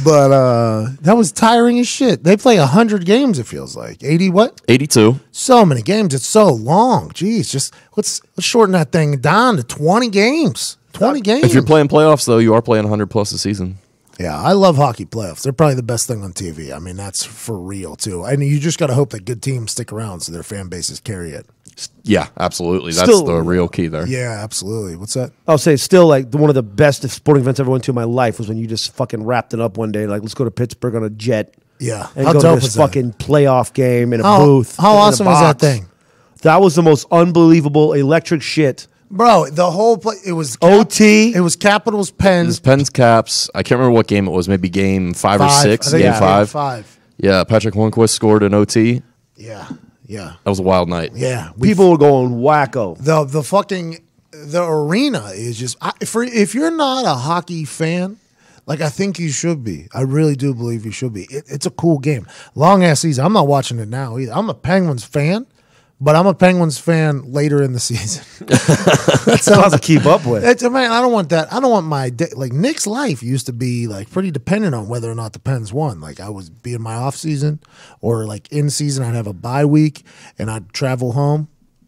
But that was tiring as shit. They play 100 games, it feels like. 80 what? 82. So many games. It's so long. Jeez, just let's shorten that thing down to 20 games. 20 games. If you're playing playoffs, though, you are playing 100 plus a season. Yeah, I love hockey playoffs. They're probably the best thing on TV. I mean, that's for real, too. And you just got to hope that good teams stick around so their fan bases carry it. Yeah, absolutely. That's the real key there. Yeah, absolutely. What's that? I'll say still like one of the best sporting events I ever went to in my life was when you just fucking wrapped it up one day. Like, let's go to Pittsburgh on a jet. Yeah. And go to this fucking playoff game in a booth. How awesome was that thing? That was the most unbelievable electric shit. Bro, the whole play, it was OT. It was Capitals, Pens. It was Pens, Caps. I can't remember what game it was. Maybe game 5 or 6. Game 5. Yeah, Patrick Hornquist scored an OT. Yeah. That was a wild night. Yeah. People were going wacko. The arena is just, if you're not a hockey fan, like I think you should be. I really do believe you should be. It's a cool game. Long ass season. I'm not watching it now either. I'm a Penguins fan. But I'm a Penguins fan later in the season. That's hard to keep up with. Man, I don't want that. I don't want my like Nick's life used to be like pretty dependent on whether or not the Pens won. Like I was be in my off season or like in season. I'd have a bye week and I'd travel home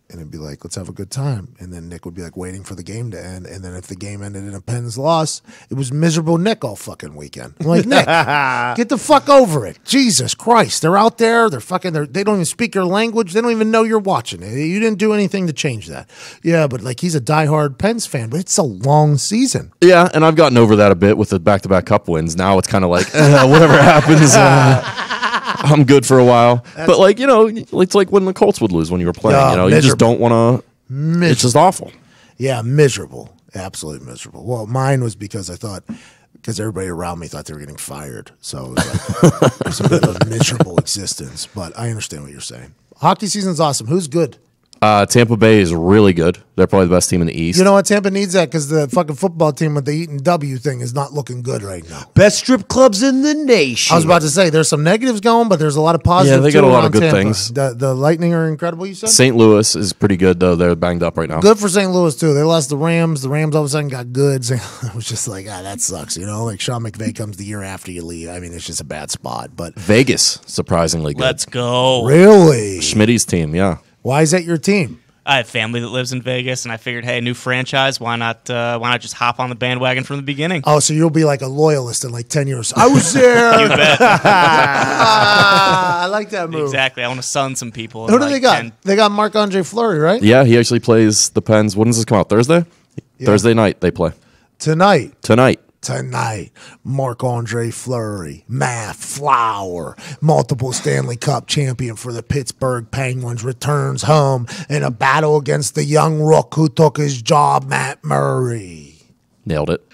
and it'd be like, let's have a good time. And then Nick would be like waiting for the game to end. And then if the game ended in a Pens loss, it was miserable Nick all fucking weekend. I'm like, Nick, get the fuck over it. Jesus Christ. They're out there. They don't even speak your language. They don't even know you're watching it. You didn't do anything to change that. Yeah, but like he's a diehard Pens fan, but it's a long season. Yeah, and I've gotten over that a bit with the back-to-back cup wins. Now it's kind of like, whatever happens, I'm good for a while. But like, it's like when the Colts would lose when you were playing. You just don't want to. It's just awful. Yeah, miserable. Absolutely miserable. Well, mine was because because everybody around me thought they were getting fired. So it was like a miserable existence. But I understand what you're saying. Hockey season's awesome. Who's good? Tampa Bay is really good. They're probably the best team in the East. You know what? Tampa needs that because the fucking football team with the Eaton W thing is not looking good right now. Best strip clubs in the nation. I was about to say there's some negatives going, but there's a lot of positives. Yeah, they got a lot of good things. The Lightning are incredible, you said? St. Louis is pretty good, though. They're banged up right now. Good for St. Louis, too. They lost the Rams. The Rams all of a sudden got good. It was just like, that sucks, Like Sean McVay comes the year after you leave. I mean, it's just a bad spot. But Vegas, surprisingly good. Let's go. Really? Schmitty's team, yeah. Why is that your team? I have family that lives in Vegas, and I figured, hey, new franchise. Why not just hop on the bandwagon from the beginning? Oh, so you'll be like a loyalist in like 10 years. I was there. You bet. I like that move. Exactly. I want to sun some people. Who do they got? They got Marc-Andre Fleury, right? Yeah, he actually plays the Pens. When does this come out? Thursday? Yeah. Thursday night they play. Tonight. tonight. Marc-Andre Fleury, Matt Flower, multiple Stanley Cup champion for the Pittsburgh Penguins, returns home in a battle against the young rook who took his job, Matt Murray. Nailed it.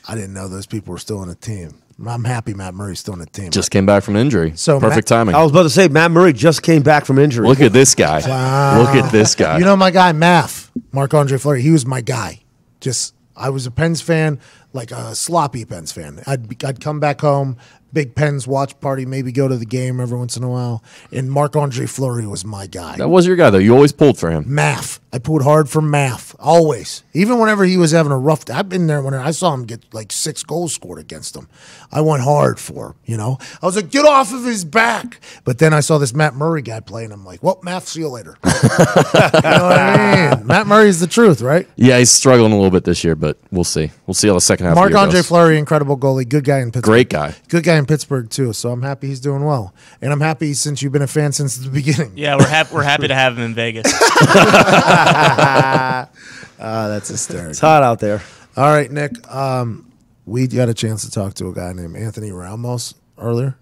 I didn't know those people were still on the team. I'm happy Matt Murray's still on the team. Just came back from injury. So perfect timing. I was about to say, Matt Murray just came back from injury. Look at this guy. Wow. Look at this guy. You know my guy, Marc-Andre Fleury, he was my guy. I was a Pens fan, like a sloppy Pens fan. I'd come back home, big Pens watch party, maybe go to the game every once in a while, and Marc-Andre Fleury was my guy. That was your guy, though. You always pulled for him. Math. I pulled hard for Math, always. Even whenever he was having a rough day. I've been there when I saw him get like 6 goals scored against him. I went hard for him, you know. I was like, get off of his back. But then I saw this Matt Murray guy play, and I'm like, well, Math, see you later. You know what I mean? Matt Murray's the truth, right? Yeah, he's struggling a little bit this year, but we'll see. We'll see how the second half of the year Marc-Andre goes. Fleury, incredible goalie, good guy in Pittsburgh. Great guy. Good guy in Pittsburgh, too, so I'm happy he's doing well. And I'm happy since you've been a fan since the beginning. Yeah, we're happy to have him in Vegas. That's hysterical. It's hot out there. All right, Nick. We got a chance to talk to a guy named Anthony Ramos earlier.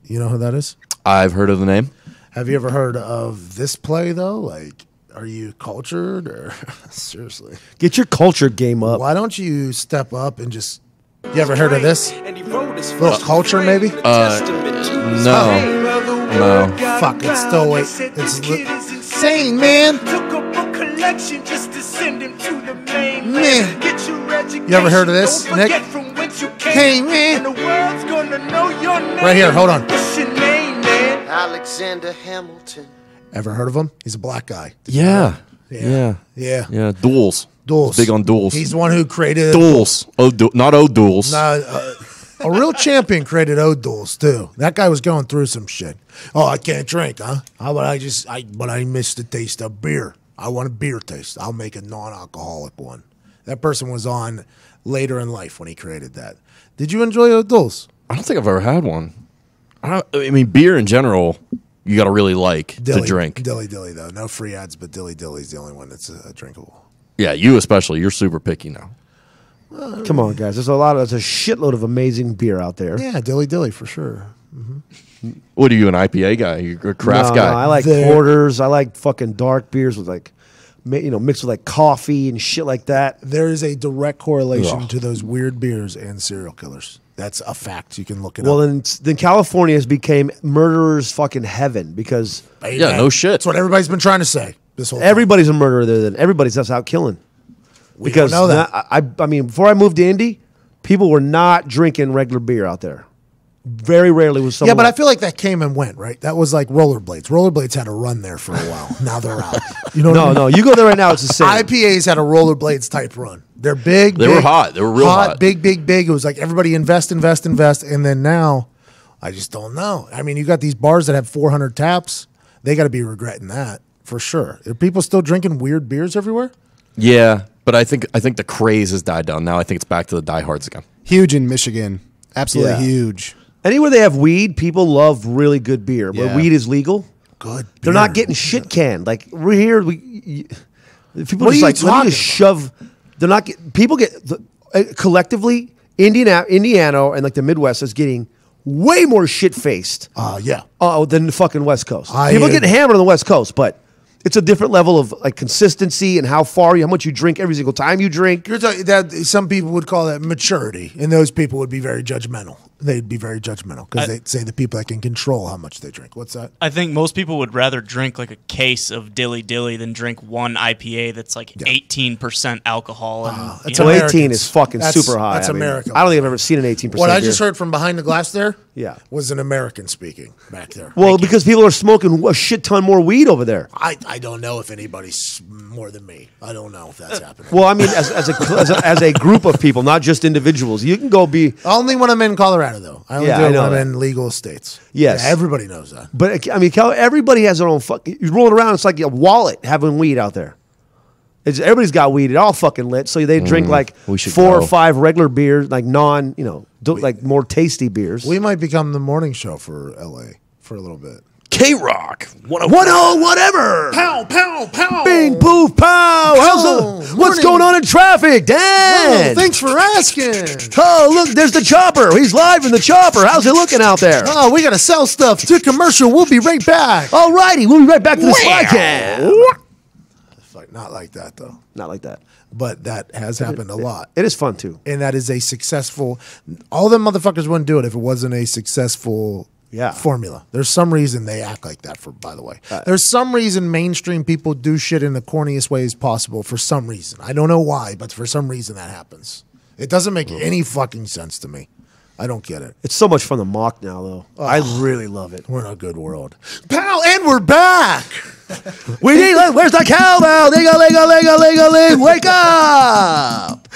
You know who that is? I've heard of the name. Have you ever heard of this play, though? Like, Are you cultured or seriously? Get your culture game up. Why don't you step up and just? You ever heard of this? Little culture, maybe? No. Fuck, it's still wait. It's insane, man. Man. You ever heard of this, Nick? Hey, man. Right here, hold on. Alexander Hamilton. Ever heard of him? He's a black guy. Yeah. Duels. Duels. Big on duels. He's the one who created duels. Not duels. A real champion created duels too. That guy was going through some shit. Oh, I can't drink, huh? How about but I miss the taste of beer. I want a beer taste. I'll make a non-alcoholic one. That person was on later in life when he created that. Did you enjoy duels? I don't think I've ever had one. I mean, beer in general, you got to really like to drink. Dilly Dilly, though. No free ads, but Dilly Dilly's the only one that's drinkable. Yeah, you especially. You're super picky now. Come on, guys. There's a shitload of amazing beer out there. Yeah, Dilly Dilly for sure. Mm-hmm. What are you, an IPA guy? You're a craft guy? No, I like porters. I like fucking dark beers with mixed with like coffee and shit like that. There is a direct correlation to those weird beers and serial killers. That's a fact. You can look it up. Well, then California has became murderers' fucking heaven because no shit. That's what everybody's been trying to say this whole everybody's a murderer there. Then everybody's just out killing. We don't know that. I mean, before I moved to Indy, people were not drinking regular beer out there. Very rarely was someone. Yeah, but I feel like that came and went, right? That was like rollerblades. Rollerblades had a run there for a while. Now they're out. You know? No. You go there right now, it's the same. IPAs had a rollerblades type run. They're big. They were hot. They were real hot. Big. It was like everybody invest. And then now, I just don't know. I mean, you got these bars that have 400 taps. They got to be regretting that for sure. Are people still drinking weird beers everywhere? Yeah, but I think the craze has died down. Now I think it's back to the diehards again. Huge in Michigan. Absolutely huge. Anywhere they have weed, people love really good beer. But weed is legal. Good. They're not getting shit canned. Like we're here, people What just are like you let me just shove. They're not people get collectively. Indiana and like the Midwest is getting way more shit faced. Than the fucking West Coast. People get hammered on the West Coast, but it's a different level of like consistency and how much you drink every single time you drink. You're talking that some people would call that maturity, and those people would be very judgmental. They'd be very judgmental because they'd say the people that can control how much they drink. What's that? I think most people would rather drink like a case of Dilly Dilly than drink one IPA that's like 18% alcohol. And, 18 is fucking super high. That's America. I don't think I've ever seen an 18%. What I just heard from behind the glass there was an American speaking back there. Well, because people are smoking a shit ton more weed over there. I don't know if anybody's more than me. I don't know if that's happening. Well, I mean, as a group of people, not just individuals. You can go be... Only when I'm in Colorado, though. I only do it when I'm in legal states. Yes. Yeah, everybody knows that. But, I mean, everybody has their own fucking... You roll it around, it's like a wallet having weed out there. Everybody's got weed. It's all fucking lit. So they drink like 4 or 5 regular beers, like like more tasty beers. We might become the morning show for L.A. for a little bit. K-Rock. 1-0, whatever. Pow, pow, pow. Bing, poof, pow. What's going on in traffic? Dan. Well, thanks for asking. Oh, look, there's the chopper. He's live in the chopper. How's it looking out there? Oh, we got to sell stuff to commercial. We'll be right back. All righty. We'll be right back to the podcast. Not like that, though. Not like that. But that has happened a lot. It is fun, too. And that is a successful... All them motherfuckers wouldn't do it if it wasn't a successful... formula. There's some reason they act like that, by the way. There's some reason mainstream people do shit in the corniest ways possible for some reason. I don't know why, but for some reason that happens. It doesn't make any fucking sense to me. I don't get it. It's so much fun to mock now, though. I really love it. We're in a good world. Pow, and we're back. Where's the cowbell? Ling-a-ling-a-ling-a-ling-a-ling. Wake up.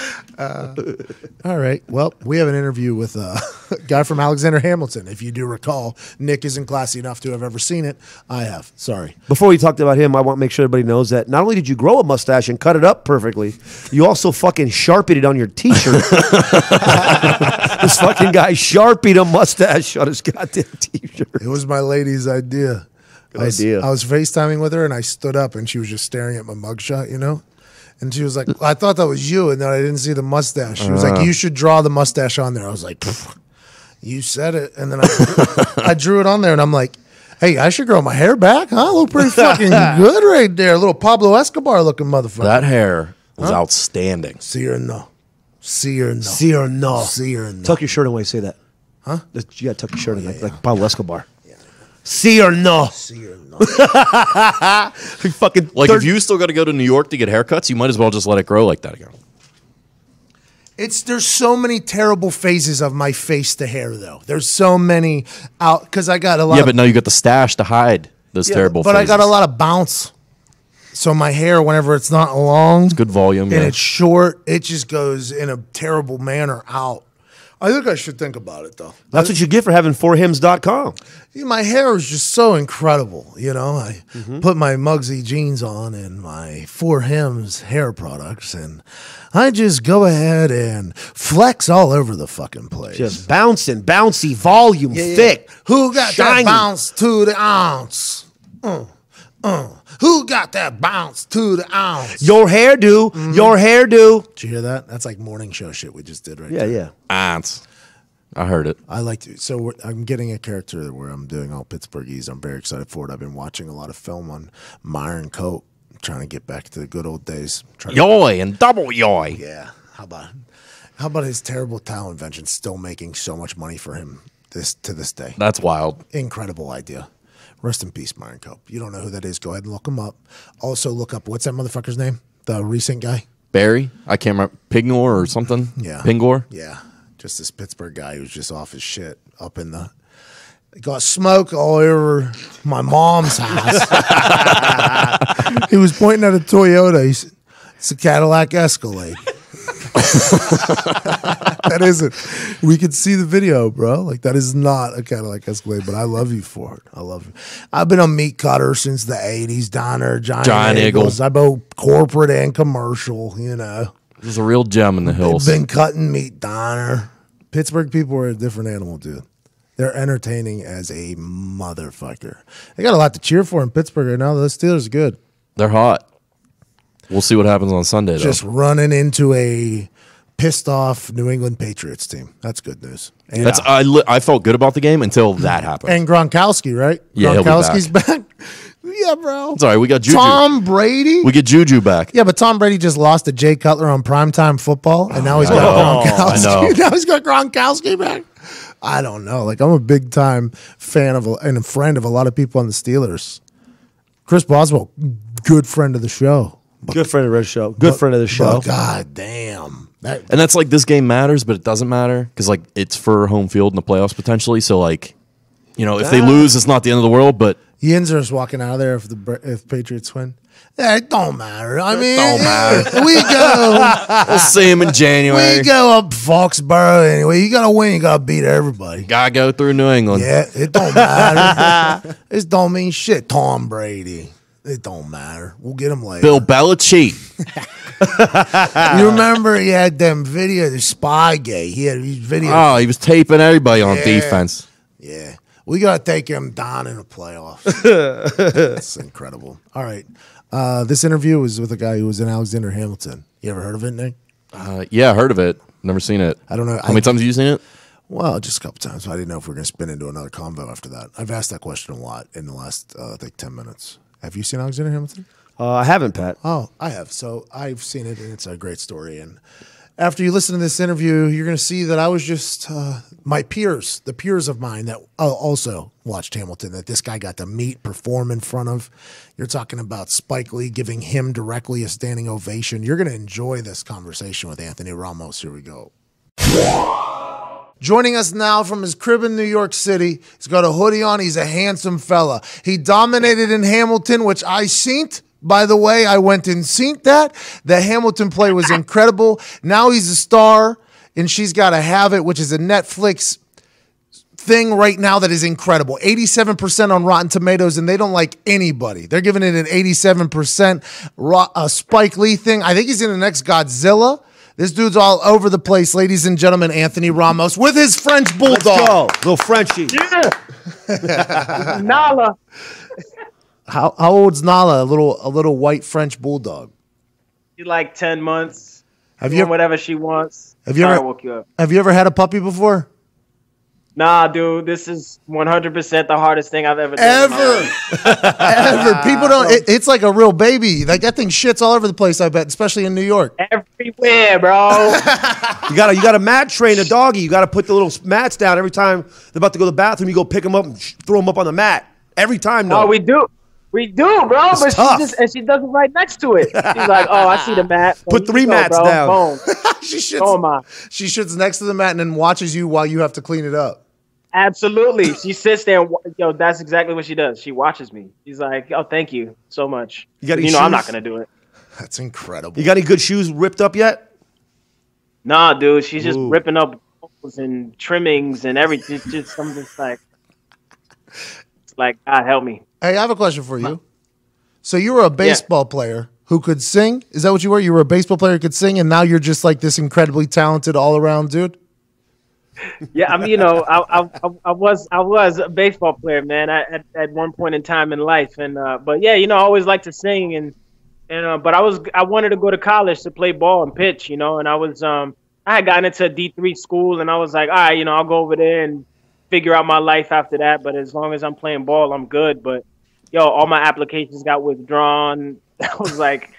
All right. Well, we have an interview with a guy from Alexander Hamilton. If you do recall, Nick isn't classy enough to have ever seen it. I have. Sorry. Before we talked about him, I want to make sure everybody knows that not only did you grow a mustache and cut it up perfectly, you also fucking Sharpied it on your T-shirt. This fucking guy Sharpied a mustache on his goddamn T-shirt. It was my lady's idea. I was FaceTiming with her, and I stood up, and she was just staring at my mugshot, And she was like, I thought that was you, and then I didn't see the mustache. She was like, you should draw the mustache on there. I was like, you said it. And then I drew it on there, and I'm like, Hey, I should grow my hair back, huh? Look pretty fucking good right there. A little Pablo Escobar looking motherfucker. That hair was outstanding. See or no? See or no? See or no? See or no? Tuck your shirt away. Say that. Huh? You gotta tuck your shirt in like Pablo Escobar. See or no? See or no? You fucking Like, if you still got to go to New York to get haircuts, you might as well just let it grow like that again. There's so many terrible phases of my face to hair though. There's so many out because I got a lot. Yeah, of, but now you got the stash to hide those terrible But phases. I got a lot of bounce. So my hair, whenever it's not long, Good volume, and yeah. it's short, it just goes in a terrible manner out. I think I should think about it though. That's what you get for having 4hims.com. My hair is just so incredible. You know, I put my Muggsy jeans on and my 4Hims hair products, and I just go ahead and flex all over the fucking place. Just bouncing, bouncy, volume, thick. Who got shiny. that bounce to the ounce? Who got that bounce to the ounce? Your hairdo, your hairdo. Did you hear that? That's like morning show shit we just did right Yeah, there. yeah. Ants. I heard it. I like to. So I'm getting a character where I'm doing all Pittsburghese. I'm very excited for it. I've been watching a lot of film on Myron Coat. I'm trying to get back to the good old days. Yoy and double yoy. Yeah. How about his terrible towel invention still making so much money for him to this day? That's wild. Incredible idea. Rest in peace, Myron Cope. You don't know who that is, go ahead and look him up. Also look up, what's that motherfucker's name? The recent guy? Barry? I can't remember. Pingor or something? Yeah. Pingor? Yeah. Just this Pittsburgh guy who's just off his shit up in the... Got smoke all over my mom's house. He was pointing at a Toyota. He said, it's a Cadillac Escalade. That isn't. We could see the video, bro. Like, that is not a Cadillac Escalade, but I love you for it. I love you. I've been a meat cutter since the 80s. Diner, Giant Eagles. I both corporate and commercial, you know. There's a real gem in the hills. Been cutting meat diner. Pittsburgh people are a different animal, dude. They're entertaining as a motherfucker. They got a lot to cheer for in Pittsburgh right now. The Steelers are good. They're hot. We'll see what happens on Sunday, though. Just running into a pissed off New England Patriots team. That's good news. And, I felt good about the game until that happened. and Gronkowski, right? Yeah, he'll be Gronkowski's back. Yeah, bro. It's all right. We got Juju. Tom Brady. We get Juju back. Yeah, but Tom Brady just lost to Jay Cutler on primetime football, and now he's got Gronkowski. I know. Now he's got Gronkowski back. I don't know. Like, I'm a big time fan of and a friend of a lot of people on the Steelers. Chris Boswell, good friend of the show. Good friend of the show. Good friend of the show. God damn. And that's like, this game matters, but it doesn't matter because, like, it's for home field in the playoffs potentially. So, like, you know, if they lose, it's not the end of the world, but Yinzer's walking out of there if Patriots win. Yeah, it don't matter. I mean, don't matter. We go. we'll see him in January. We go up Foxborough anyway. You gotta win. You gotta beat everybody. Gotta go through New England. Yeah, it don't matter. It don't mean shit. Tom Brady. It don't matter. We'll get him later. Bill Belichick. You remember he had them video, the Spygate. He had these videos. Oh, he was taping everybody on defense. Yeah. We got to take him down in the playoffs. That's incredible. All right. This interview was with a guy who was in Alexander Hamilton. You ever heard of it, Nick? Yeah, I heard of it. Never seen it. I don't know. How many times have you seen it? Well, just a couple times. I didn't know if we were going to spin into another convo after that. I've asked that question a lot in the last, I think, 10 minutes. Have you seen Alexander Hamilton? I haven't, Pat. Oh, I have. So I've seen it, and it's a great story. And after you listen to this interview, you're going to see that I was just my peers, the peers of mine that also watched Hamilton, that this guy got to meet, perform in front of. You're talking about Spike Lee giving him directly a standing ovation. You're going to enjoy this conversation with Anthony Ramos. Here we go. Joining us now from his crib in New York City. He's got a hoodie on. He's a handsome fella. He dominated in Hamilton, which I seen. By the way, I went and seen that. The Hamilton play was incredible. Now he's a star, and She's Gotta Have It, which is a Netflix thing right now that is incredible. 87% on Rotten Tomatoes, and they don't like anybody. They're giving it an 87%. Spike Lee thing. I think he's in the next Godzilla. This dude's all over the place, ladies and gentlemen. Anthony Ramos with his French bulldog. Let's go. Little Frenchie. Yeah. Nala. How old's Nala? A little white French bulldog. She's like 10 months. Have Doing you ever, whatever she wants. have you Sorry, ever I woke you up. have you ever had a puppy before? Nah, dude, this is 100% the hardest thing I've ever done. in my life. Ever. People don't. It's like a real baby. Like that thing shits all over the place. I bet, especially in New York. Everywhere, bro. You gotta mat train a doggy. You gotta put the little mats down every time they're about to go to the bathroom. You go pick them up and throw them up on the mat every time. Oh, we do, bro. It's but tough. she does it right next to it. She's like, oh, I see the mat. Put 3 mats bro. down. Boom. She shits. Oh my. She shits next to the mat and then watches you while you have to clean it up. Absolutely. She sits there and that's exactly what she does. She watches me. She's like, oh, thank you so much. I'm not gonna do it. That's incredible. You got any good shoes ripped up yet? Nah, dude. She's just ripping up holes and trimmings and everything. I'm just like, it's like, God help me. Hey, I have a question for you. So you were a baseball player who could sing? Is that what you were? You were a baseball player who could sing, and now you're just like this incredibly talented all-around dude? Yeah, I mean, I was a baseball player, man. At one point in time in life, and but yeah, I always liked to sing, and but I wanted to go to college to play ball and pitch, and I was I had gotten into a D3 school, and I was like, all right, I'll go over there and figure out my life after that. But as long as I'm playing ball, I'm good. But all my applications got withdrawn. I was like,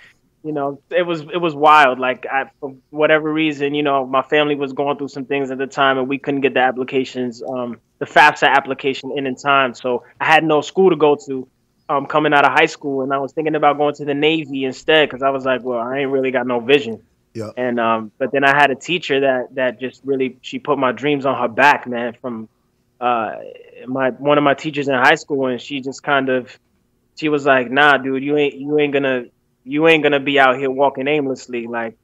it was wild. Like for whatever reason, my family was going through some things at the time, and we couldn't get the applications, the FAFSA application in time. So I had no school to go to, coming out of high school, and I was thinking about going to the Navy instead because I was like, well, I ain't really got no vision. Yeah. And but then I had a teacher that just really she put my dreams on her back, man. From one of my teachers in high school, and she just she was like, nah, dude, you ain't gonna be out here walking aimlessly. Like,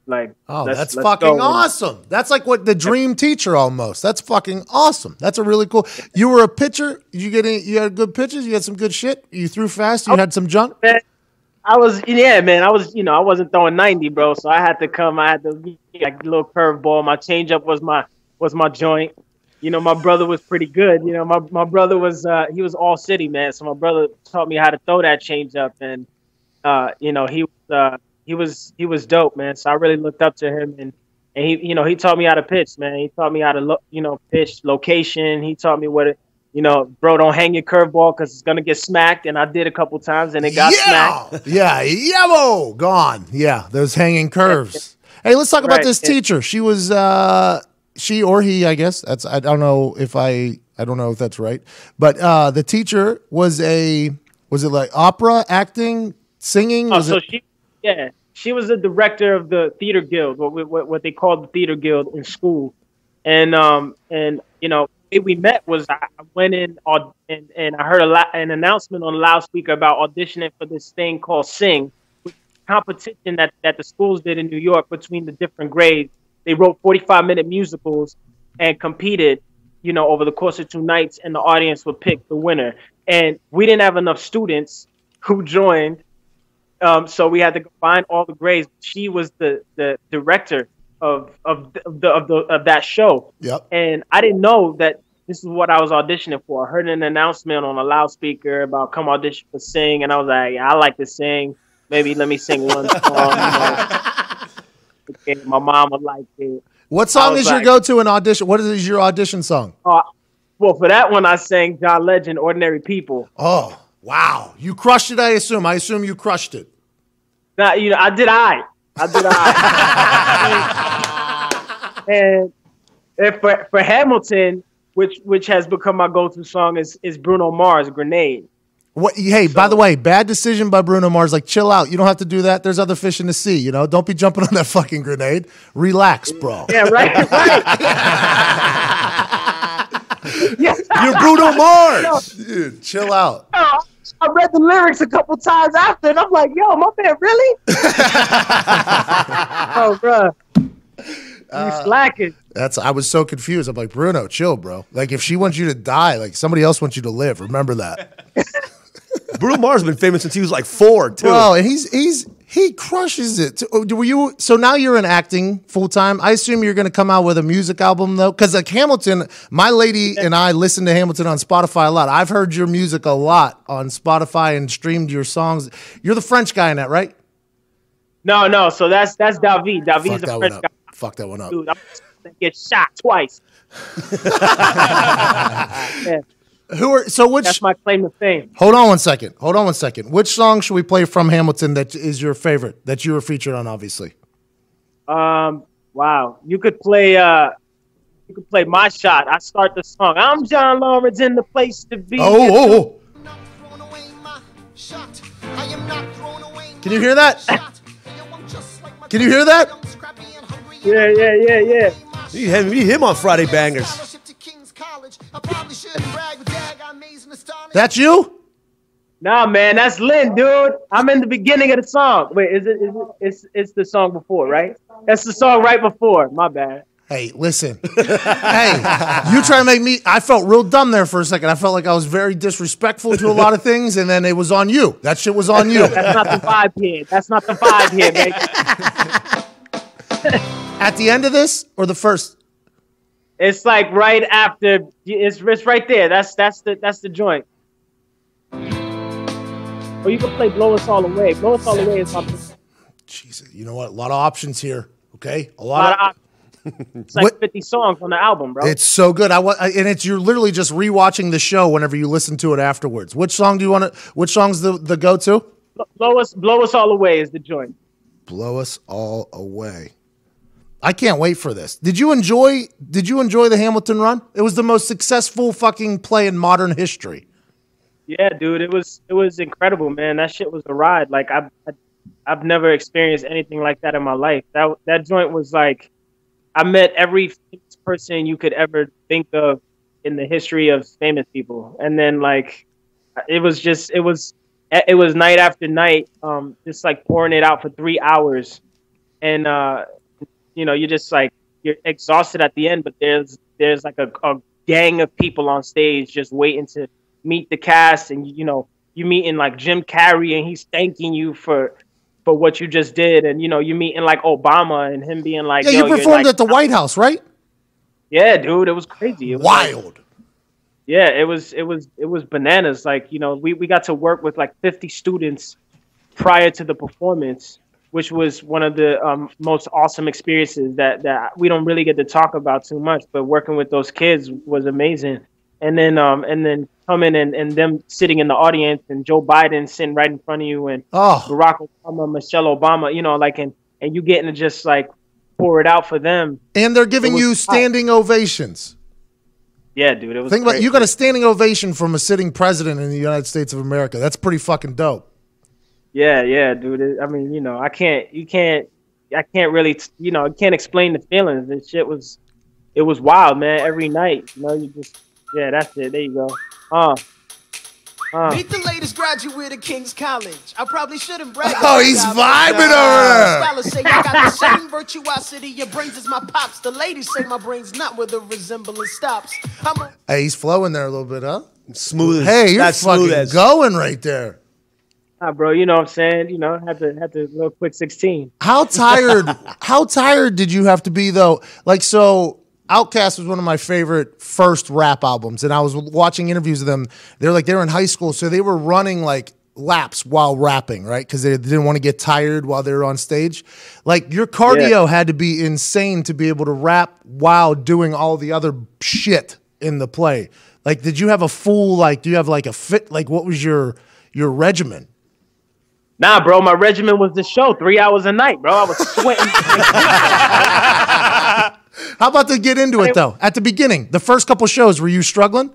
oh, that's fucking awesome. That's like what the dream teacher almost. That's fucking awesome. That's a really cool. You were a pitcher. You had good pitches. You had some good shit. You threw fast. You had some junk. I was, man. I was, I wasn't throwing 90, bro. So I had to like a little curveball. My changeup was my joint. My brother was pretty good. My brother was he was all city, man. So my brother taught me how to throw that changeup, and he was dope, man. So I really looked up to him, and he taught me how to pitch, man. He taught me how to pitch location. He taught me bro, don't hang your curveball because it's gonna get smacked. And I did a couple times, and it got smacked. Yeah, gone. Yeah, those hanging curves. Hey, let's talk about this teacher. She was she or he, I guess. I don't know if that's right. But the teacher was it like opera, acting, singing? She was the director of the theater guild, what they called the theater guild in school. And the way we met was I went in and I heard an announcement on the loudspeaker about auditioning for this thing called Sing, which is a competition that the schools did in New York between the different grades. They wrote 45-minute musicals and competed, over the course of 2 nights, and the audience would pick the winner. And we didn't have enough students who joined, so we had to combine all the grades. She was the director of that show. Yep. And I didn't know that this is what I was auditioning for. I heard an announcement on a loudspeaker about come audition for Sing, and I was like, yeah, I like to sing. Maybe let me sing one song. Okay, my mom would like it. What song is your go-to in audition? What is your audition song? Well, for that one, I sang John Legend, Ordinary People. Oh, wow. You crushed it, I assume. I assume you crushed it. Now, I did. And for Hamilton, which has become my go-to song, is Bruno Mars, Grenade. What? Hey, by the way, bad decision by Bruno Mars. Like, chill out. You don't have to do that. There's other fish in the sea. Don't be jumping on that fucking grenade. Relax, bro. Yeah, right. You're Bruno Mars, dude. Chill out. I read the lyrics a couple times after, and I'm like, yo, my man, really? Oh, bro. You slacking. I was so confused. I'm like, Bruno, chill, bro. Like, if she wants you to die, like somebody else wants you to live. Remember that. Bruno Mars has been famous since he was like 4, too. Bro, and he crushes it. So now you're in acting full time. I assume you're going to come out with a music album though, because like Hamilton, my lady and I listen to Hamilton on Spotify a lot. I've heard your music a lot on Spotify and streamed your songs. You're the French guy in that, right? No. So that's David. David's the French guy. Fuck that one up. Dude, that get shot twice. Yeah. That's my claim to fame. Hold on one second. Which song should we play from Hamilton that is your favorite that you were featured on? Obviously. Wow. You could play My Shot. I start the song. I'm John Lawrence in the place to be. Oh. Can you hear that? Can you hear that? Yeah. You need him on Friday Bangers. That's you? Nah, man, that's Lynn, dude. I'm in the beginning of the song. Wait, it's the song before, right? That's the song right before. My bad. Hey, listen. Hey, you try to make me. I felt real dumb there for a second. I felt like I was very disrespectful to a lot of things, and then it was on you. That shit was on you. That's not the vibe here, man. At the end of this or the first? It's like right after. It's right there. That's the joint. Or you can play "Blow Us All Away." "Blow Us All Away" is my. Jesus, you know what? A lot of options here. Okay, a lot of options. It's like 50 songs on the album, bro. It's so good. You're literally just rewatching the show whenever you listen to it afterwards. Which song do you want to? Which song's the go-to? Blow Us All Away is the joint. Blow Us All Away. I can't wait for this. Did you enjoy the Hamilton run? It was the most successful fucking play in modern history. Yeah, dude, it was incredible, man. That shit was a ride. Like I've never experienced anything like that in my life. That joint was like, I met every famous person you could ever think of in the history of famous people, and then like it was night after night, just like pouring it out for 3 hours, and you're just like you're exhausted at the end, but there's like a gang of people on stage just waiting to meet the cast, and you meeting like Jim Carrey, and he's thanking you for what you just did, and you meeting like Obama and him being like, yeah, you performed at the White House, right? Yeah, dude, it was crazy. It was wild. Yeah, it was bananas. Like, we got to work with like 50 students prior to the performance, which was one of the most awesome experiences that we don't really get to talk about too much, but working with those kids was amazing. And then coming and them sitting in the audience, and Joe Biden sitting right in front of you, and Barack Obama, Michelle Obama, and you getting to just like pour it out for them. And they're giving you standing ovations. Yeah, dude, it was. Think about it, you got a standing ovation from a sitting president in the United States of America. That's pretty fucking dope. Yeah, dude. I mean, I can't really, I can't explain the feelings. This shit was, it was wild, man. Every night, you just. Yeah, that's it. There you go. Meet the latest graduate of King's College. I probably shouldn't brag. Oh, he's vibing over there. Scholars say I got the same virtuosity. Your brains is my pops. The ladies say my brain's not where the resemblance stops. Hey, he's flowing there a little bit, huh? Smooth. Hey, you're fucking going right there. Bro, you know what I'm saying? Had to little quick 16. How tired did you have to be though? Like, so Outkast was one of my favorite first rap albums, and I was watching interviews of them. They were in high school, so they were running like laps while rapping, right? Because they didn't want to get tired while they were on stage. Like, your cardio had to be insane to be able to rap while doing all the other shit in the play. Like, did you have a full, like, do you have like a fit, like, what was your regimen? Nah, bro, my regimen was the show, 3 hours a night, bro. I was sweating. How about to get into it, though? At the beginning, the first couple shows, were you struggling?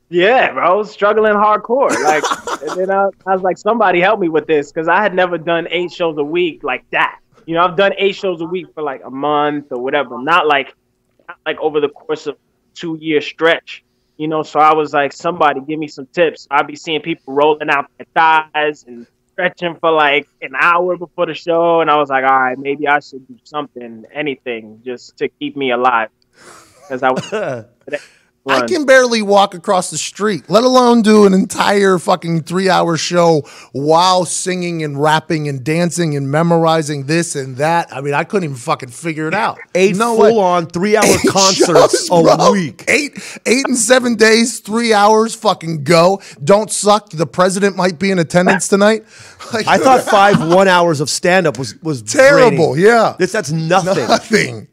Yeah, bro, I was struggling hardcore. Like, and then I was like, somebody help me with this, because I had never done 8 shows a week like that. I've done 8 shows a week for like a month or whatever, not like over the course of 2-year stretch. So I was like, somebody give me some tips. I'd be seeing people rolling out their thighs and stretching for like an hour before the show, and I was like, all right, maybe I should do something, anything, just to keep me alive, because I was. I can barely walk across the street, let alone do an entire fucking 3-hour show while singing and rapping and dancing and memorizing this and that. I mean, I couldn't even fucking figure it out. 8 full-on 3-hour concerts a week. 8 and 7 days, 3 hours, fucking go. Don't suck. The president might be in attendance tonight. Like, I thought 5 1 hours of stand-up was terrible. draining. Yeah, That's nothing. Nothing.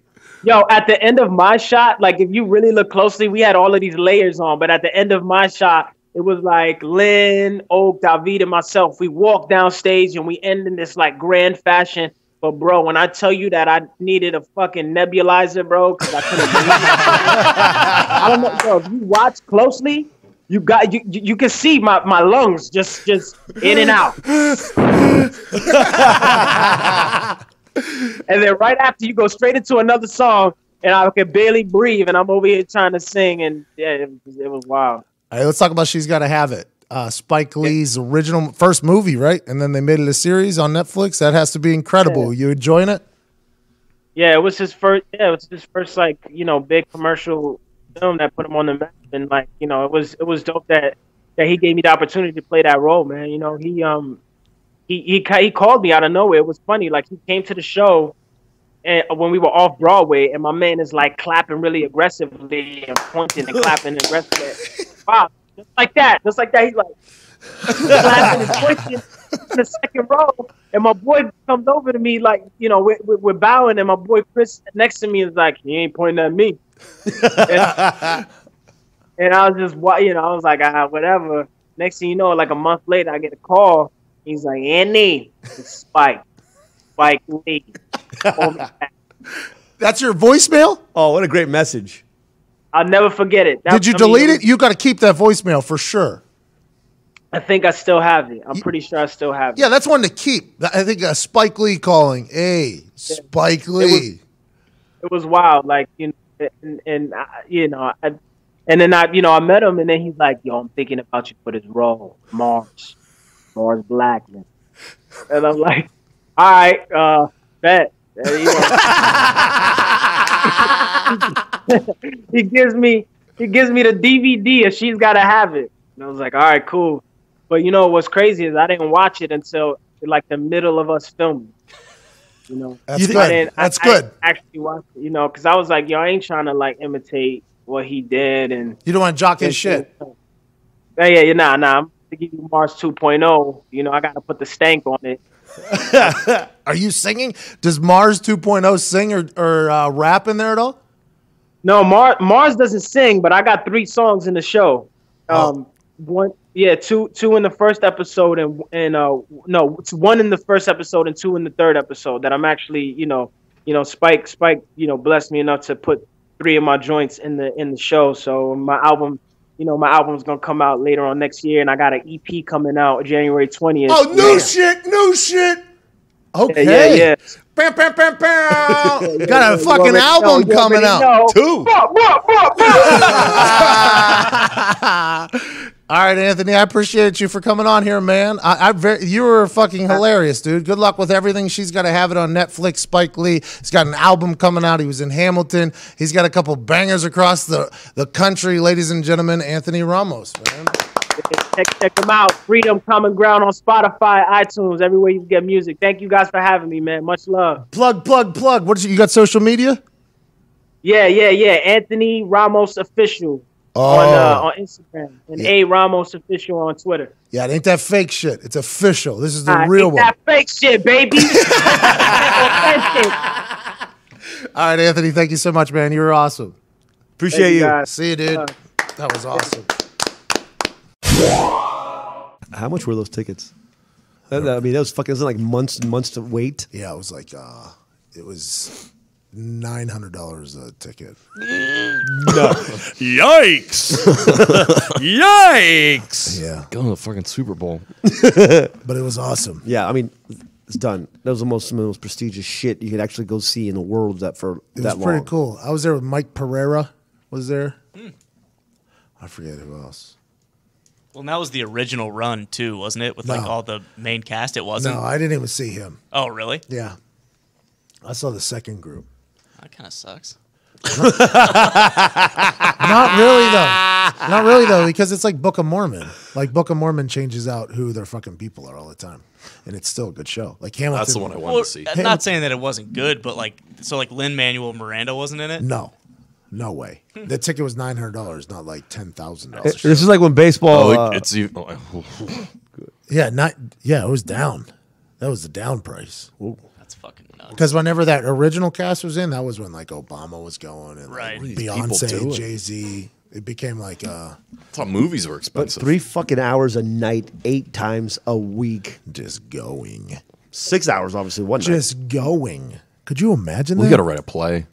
Yo, at the end of my shot, like if you really look closely, we had all of these layers on, but at the end of my shot, it was like Lynn, Oak, David, and myself. We walked down stage and we end in this like grand fashion. But bro, when I tell you that I needed a fucking nebulizer, bro, because I couldn't breathe. I don't know, bro. If you watch closely, you can see my lungs just in and out. And then right after you go straight into another song, and I could barely breathe, and I'm over here trying to sing, and yeah, it was wild. All right, let's talk about She's Gotta Have It. Spike Lee's original first movie, right? And then they made it a series on Netflix. That has to be incredible. You enjoying it? Yeah, it was his first. Yeah, it was his first like big commercial film that put him on the map, and like it was dope that he gave me the opportunity to play that role, man. He called me out of nowhere. It was funny. Like he came to the show, and when we were off Broadway, and my man is like clapping really aggressively and pointing and clapping aggressively. Wow, just like that. He's like clapping and pointing in the second row, and my boy comes over to me like we're bowing, and my boy Chris next to me is like, he ain't pointing at me. and I was just I was like, whatever. Next thing you know, like a month later, I get a call. He's like, Andy, it's Spike Lee. That's your voicemail? Oh, what a great message. I'll never forget it. Did you delete it? You got to keep that voicemail for sure. I think I still have it. I'm pretty sure I still have it. Yeah, that's one to keep. I think Spike Lee calling. Hey, Spike Lee. It was wild. Like, and then I met him, and then he's like, yo, I'm thinking about you for this role, Mars Blackman. And I'm like, all right, bet. He gives me the DVD, and She's Gotta Have It. And I was like, all right, cool. But what's crazy is I didn't watch it until like the middle of us filming. That's good. That's good. I actually watched it, because I was like, yo, I ain't trying to like imitate what he did, and you don't want to jock his shit. Yeah, nah. I'm to give you Mars 2.0. I got to put the stank on it. Are you singing? Does Mars 2.0 sing or rap in there at all? No, Mars doesn't sing, but I got 3 songs in the show. Two in the first episode, and it's 1 in the first episode and 2 in the third episode. That I'm actually, Spike, blessed me enough to put 3 of my joints in the show. So my album's gonna come out later on next year, and I got an EP coming out January 20th. Oh, new shit. Okay. Yeah. Bam, bam, bam, bam. Got a fucking album coming out. 2. All right, Anthony, I appreciate you for coming on here, man. You were fucking hilarious, dude. Good luck with everything. She's got to have it on Netflix. Spike Lee. He's got an album coming out. He was in Hamilton. He's got a couple bangers across the country. Ladies and gentlemen, Anthony Ramos, man. Check them out. Freedom Common Ground on Spotify, iTunes, everywhere you can get music. Thank you guys for having me, man. Much love. Plug. You got social media? Yeah. Anthony Ramos Official. On Instagram, and A Ramos Official on Twitter. Yeah, it ain't that fake shit. It's official. This is the real one. That fake shit, baby. All right, Anthony, thank you so much, man. You were awesome. Appreciate you. Guys. See you, dude. That was awesome. How much were those tickets? That was fucking, like months and months to wait. Yeah, it was like, it was $900 a ticket. No. Yikes! Yikes! Yeah. Going to the fucking Super Bowl. But it was awesome. Yeah, I mean, it's done. That was some of the most prestigious shit you could actually go see in the world that long. It was pretty cool. I was there with Mike Pereira. Was there? I forget who else. Well, that was the original run too, wasn't it? With like all the main cast, it wasn't. No, I didn't even see him. Oh, really? Yeah, I saw the second group. That kind of sucks. Not really though, because it's like Book of Mormon. Like Book of Mormon changes out who their fucking people are all the time, and it's still a good show. Like Hamilton. That's the one I wanted to see. I'm not saying that it wasn't good, but like Lin-Manuel Miranda wasn't in it. No way. The ticket was $900, not like $10,000. This is like when baseball. It's Yeah, it was down. That was the down price. That That's fucking nuts. Because whenever that original cast was in, that was when like Obama was going and Right. like, What are these people Beyonce, doing? Jay-Z. It became like I thought movies were But expensive. 3 fucking hours a night, 8 times a week. just going. 6 hours, obviously, one night. Just going. Could you imagine We that? got to write a play.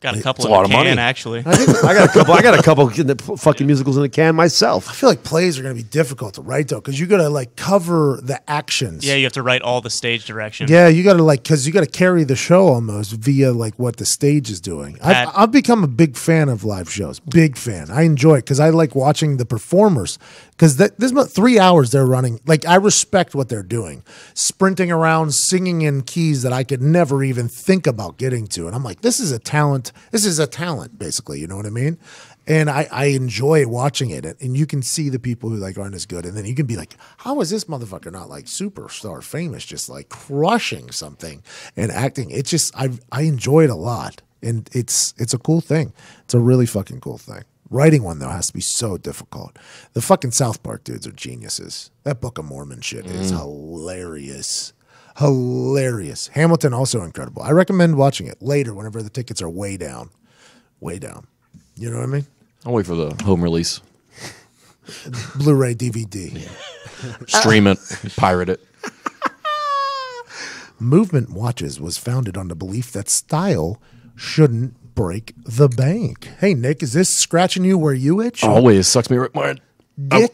Got a couple It's in a lot the of can, money. actually. I got a couple fucking musicals in the can myself. I feel like plays are going to be difficult to write though, because you got to like cover the actions. Yeah, you have to write all the stage direction. Yeah, you got to like, because you got to carry the show almost via like what the stage is doing. I've become a big fan of live shows. Big fan. I enjoy it because I like watching the performers. Because there's about 3 hours they're running. Like I respect what they're doing, sprinting around, singing in keys that I could never even think about getting to. And I'm like, this is a talent. This is a talent, basically. You know what I mean? And I enjoy watching it. And you can see the people who like aren't as good. And then you can be like, how is this motherfucker not like superstar famous, just like crushing something and acting? It's just I enjoy it a lot. And it's a cool thing. It's a really fucking cool thing. Writing one, though, has to be so difficult. The fucking South Park dudes are geniuses. That Book of Mormon shit is hilarious. Hilarious. Hamilton, also incredible. I recommend watching it later whenever the tickets are way down. Way down. You know what I mean? I'll wait for the home release. Blu-ray, DVD. Stream it, pirate it. Movement Watches was founded on the belief that style shouldn't break the bank. Hey, Nick, is this scratching you where you itch? Always sucks me right. I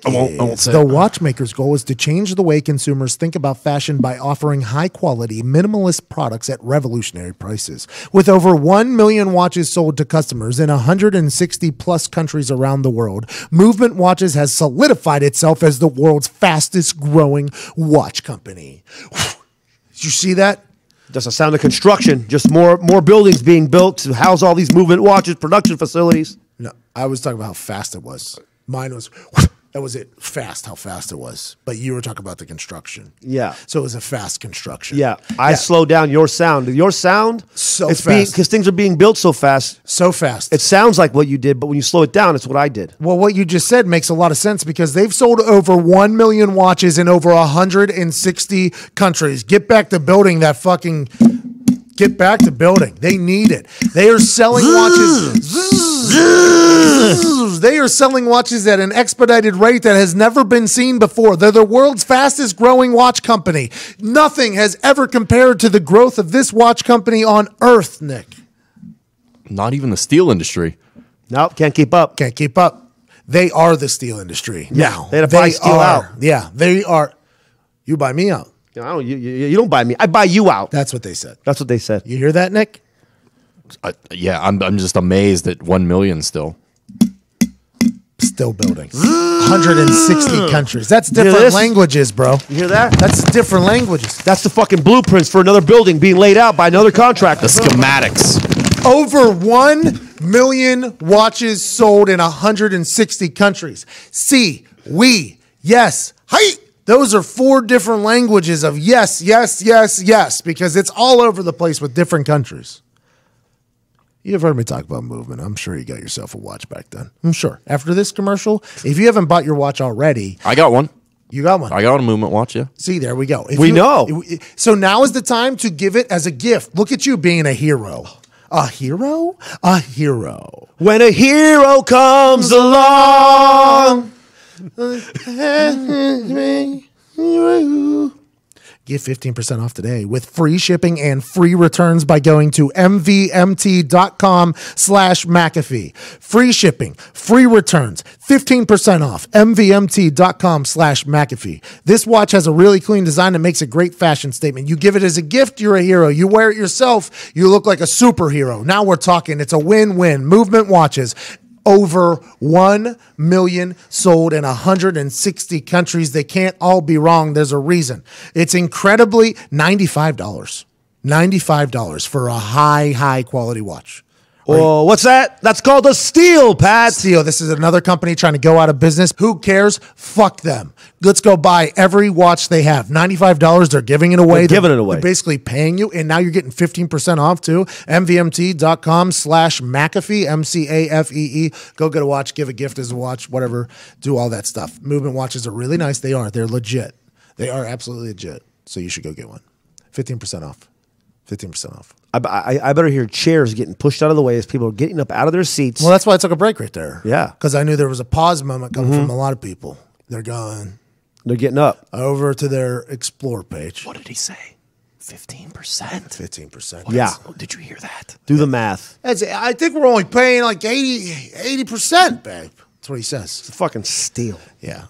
won't say The it. watchmaker's goal is to change the way consumers think about fashion by offering high-quality, minimalist products at revolutionary prices. With over 1 million watches sold to customers in 160-plus countries around the world, Movement Watches has solidified itself as the world's fastest-growing watch company. Did you see that? Just a sound of construction. Just more buildings being built to house all these Movement Watches, production facilities. No, I was talking about how fast it was. Mine was, that was it, fast, how fast it was. But you were talking about the construction. Yeah. So it was a fast construction. Yeah, I slowed down your sound. Your sound, So it's fast. because things are being built so fast. So fast. It sounds like what you did, but when you slow it down, it's what I did. Well, what you just said makes a lot of sense because they've sold over 1 million watches in over 160 countries. Get back to building that fucking... Get back to building. They need it. They are selling watches. They are selling watches at an expedited rate that has never been seen before. They're the world's fastest growing watch company. Nothing has ever compared to the growth of this watch company on earth, Nick. Not even the steel industry. Nope, can't keep up. Can't keep up. They are the steel industry now. they had to buy steel out. Yeah, they are. You buy me out. You know, you don't buy me. I buy you out. That's what they said. That's what they said. You hear that, Nick? I'm just amazed at 1 million still. Still building. 160 countries. That's hear different this? languages, bro. You hear that? That's different languages. That's the fucking blueprints for another building being laid out by another contractor. The schematics. Over 1 million watches sold in 160 countries. See, we, yes, hi. Those are 4 different languages of yes, yes, yes, yes, because it's all over the place with different countries. You've heard me talk about movement. I'm sure you got yourself a watch back then. I'm sure. After this commercial, if you haven't bought your watch already, I got one. you got one. I got a movement watch, yeah. See, there we go. We know. So now is the time to give it as a gift. Look at you being a hero. A hero? A hero. When a hero comes along. Get 15% off today with free shipping and free returns by going to mvmt.com/McAfee. Free shipping, free returns, 15% off, mvmt.com/McAfee. This watch has a really clean design that makes a great fashion statement. You give it as a gift, you're a hero. You wear it yourself, you look like a superhero. Now we're talking. It's a win-win. Movement watches. Over 1 million sold in 160 countries. They can't all be wrong. There's a reason. It's incredibly $95. $95 for a high quality watch. Oh, what's that? That's called a steal, Pat. Steal. This is another company trying to go out of business. Who cares? Fuck them. Let's go buy every watch they have. $95. They're giving it away. They're giving it away. They're basically paying you, and now you're getting 15% off too. mvmt.com/McAfee, MCAFEE. Go get a watch, give a gift as a watch, whatever. Do all that stuff. Movement watches are really nice. They are. They're legit. They are absolutely legit. So you should go get one. 15% off. 15% off. I better hear chairs getting pushed out of the way as people are getting up out of their seats. Well, that's why I took a break right there. Yeah. Because I knew there was a pause moment coming from a lot of people. They're going They're getting up. over to their Explore page. What did he say? 15%. 15%. Yeah. Oh, did you hear that? Do the math. I think we're only paying like 80%, babe. That's what he says. It's a fucking steal. Yeah.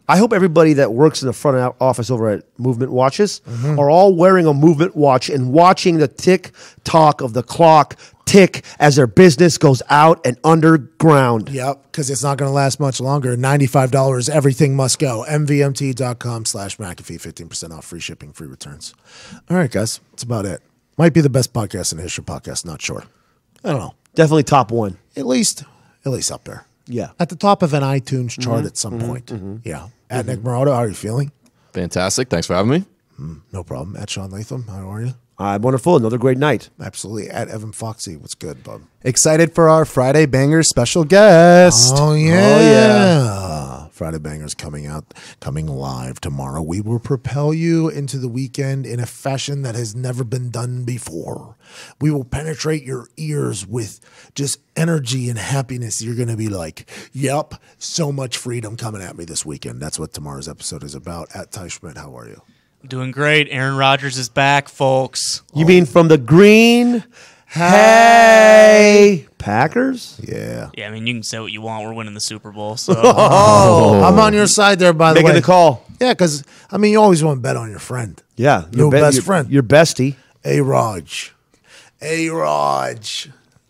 I hope everybody that works in the front office over at Movement Watches are all wearing a Movement watch and watching the tick-tock of the clock tick as their business goes out and underground. Yep, because it's not going to last much longer. $95, everything must go. MVMT.com/McAfee, 15% off, free shipping, free returns. All right, guys, that's about it. Might be the best podcast in the history of podcasts, not sure. I don't know. Definitely top one. At least up there. Yeah. At the top of an iTunes chart at some point. Yeah. At Nick Morado, how are you feeling? Fantastic. Thanks for having me. No problem. At Sean Latham, how are you? I'm wonderful. Another great night. Absolutely. At Evan Foxy, what's good, bub? Excited for our Friday Bangers special guest. Oh, yeah. Friday Bangers coming live tomorrow. We will propel you into the weekend in a fashion that has never been done before. We will penetrate your ears with just energy and happiness. You're going to be like, yep, so much freedom coming at me this weekend. That's what tomorrow's episode is about. At Ty Schmidt, how are you? Doing great. Aaron Rodgers is back, folks. You mean from the Green Hey Packers? Yeah. Yeah, I mean, you can say what you want. We're winning the Super Bowl. So I'm on your side there, by the way. Making the call. Yeah, because, I mean, you always want to bet on your friend. Yeah. Your best friend. Your bestie. A-Raj. A-Raj.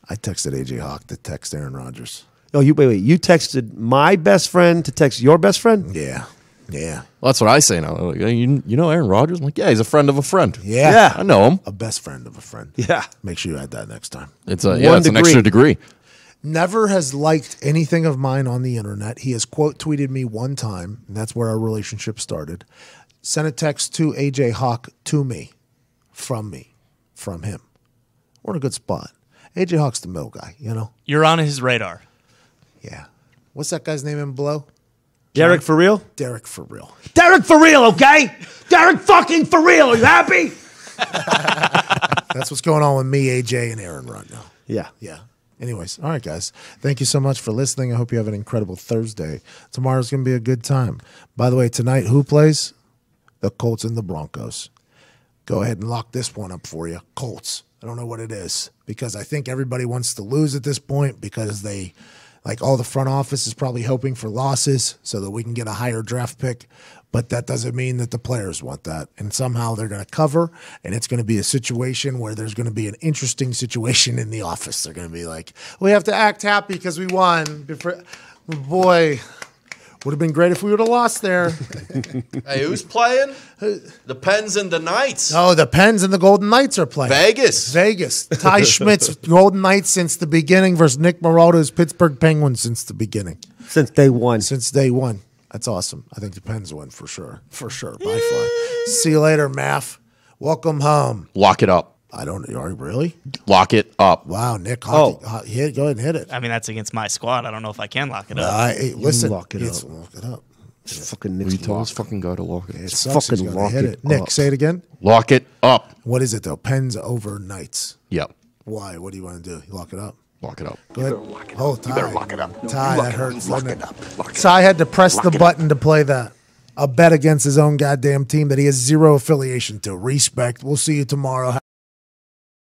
I texted AJ Hawk to text Aaron Rodgers. Oh, wait. You texted my best friend to text your best friend? Yeah. Yeah. Well, that's what I say now. Like, you know Aaron Rodgers? I'm like, yeah, he's a friend of a friend. Yeah. I know him. A best friend of a friend. Yeah. Make sure you add that next time. It's an extra degree. Never has liked anything of mine on the internet. He has quote tweeted me one time, and that's where our relationship started. Sent a text to AJ Hawk to me, from him. We're in a good spot. AJ Hawk's the middle guy, you know? you're on his radar. Yeah. What's that guy's name in below? Derek for real? Derek for real. Derek for real, okay? Derek fucking for real. Are you happy? That's what's going on with me, AJ, and Aaron right now. Yeah. Yeah. Anyways, all right, guys. Thank you so much for listening. I hope you have an incredible Thursday. Tomorrow's going to be a good time. By the way, tonight, who plays? The Colts and the Broncos. Go ahead and lock this one up for you. Colts. I don't know what it is because I think everybody wants to lose at this point because they, like all the front office is probably hoping for losses so that we can get a higher draft pick. But that doesn't mean that the players want that. And somehow they're going to cover, and it's going to be a situation where there's going to be an interesting situation in the office. They're going to be like, we have to act happy because we won. Boy, would have been great if we would have lost there. Hey, who's playing? The Pens and the Knights. Oh, the Pens and the Golden Knights are playing. Vegas. Ty Schmidt's Golden Knights since the beginning versus Nick Morato's Pittsburgh Penguins since the beginning. Since day one. That's awesome. I think the Pens win for sure. For sure. By far. See you later, Maff. Welcome home. Lock it up. Are you really? Lock it up. Wow, Nick. Go ahead and hit it. I mean, that's against my squad. I don't know if I can lock it up. Listen. Lock it up. Lock it up. It's fucking You Nick's tell lock. this fucking guy to lock it. It sucks. Fucking He's gotta lock hit it it. Nick, up. say it again. Lock it up. What is it, though? Pens over Knights. Yep. Why? What do you want to do? You lock it up? Lock it up. Go ahead. Oh, Ty. You better lock it up. Ty, Lock that it hurts. up. doesn't Lock it? it up. Lock it Ty had to press Lock the it button to play that. A bet against his own goddamn team that he has zero affiliation to. Respect. We'll see you tomorrow.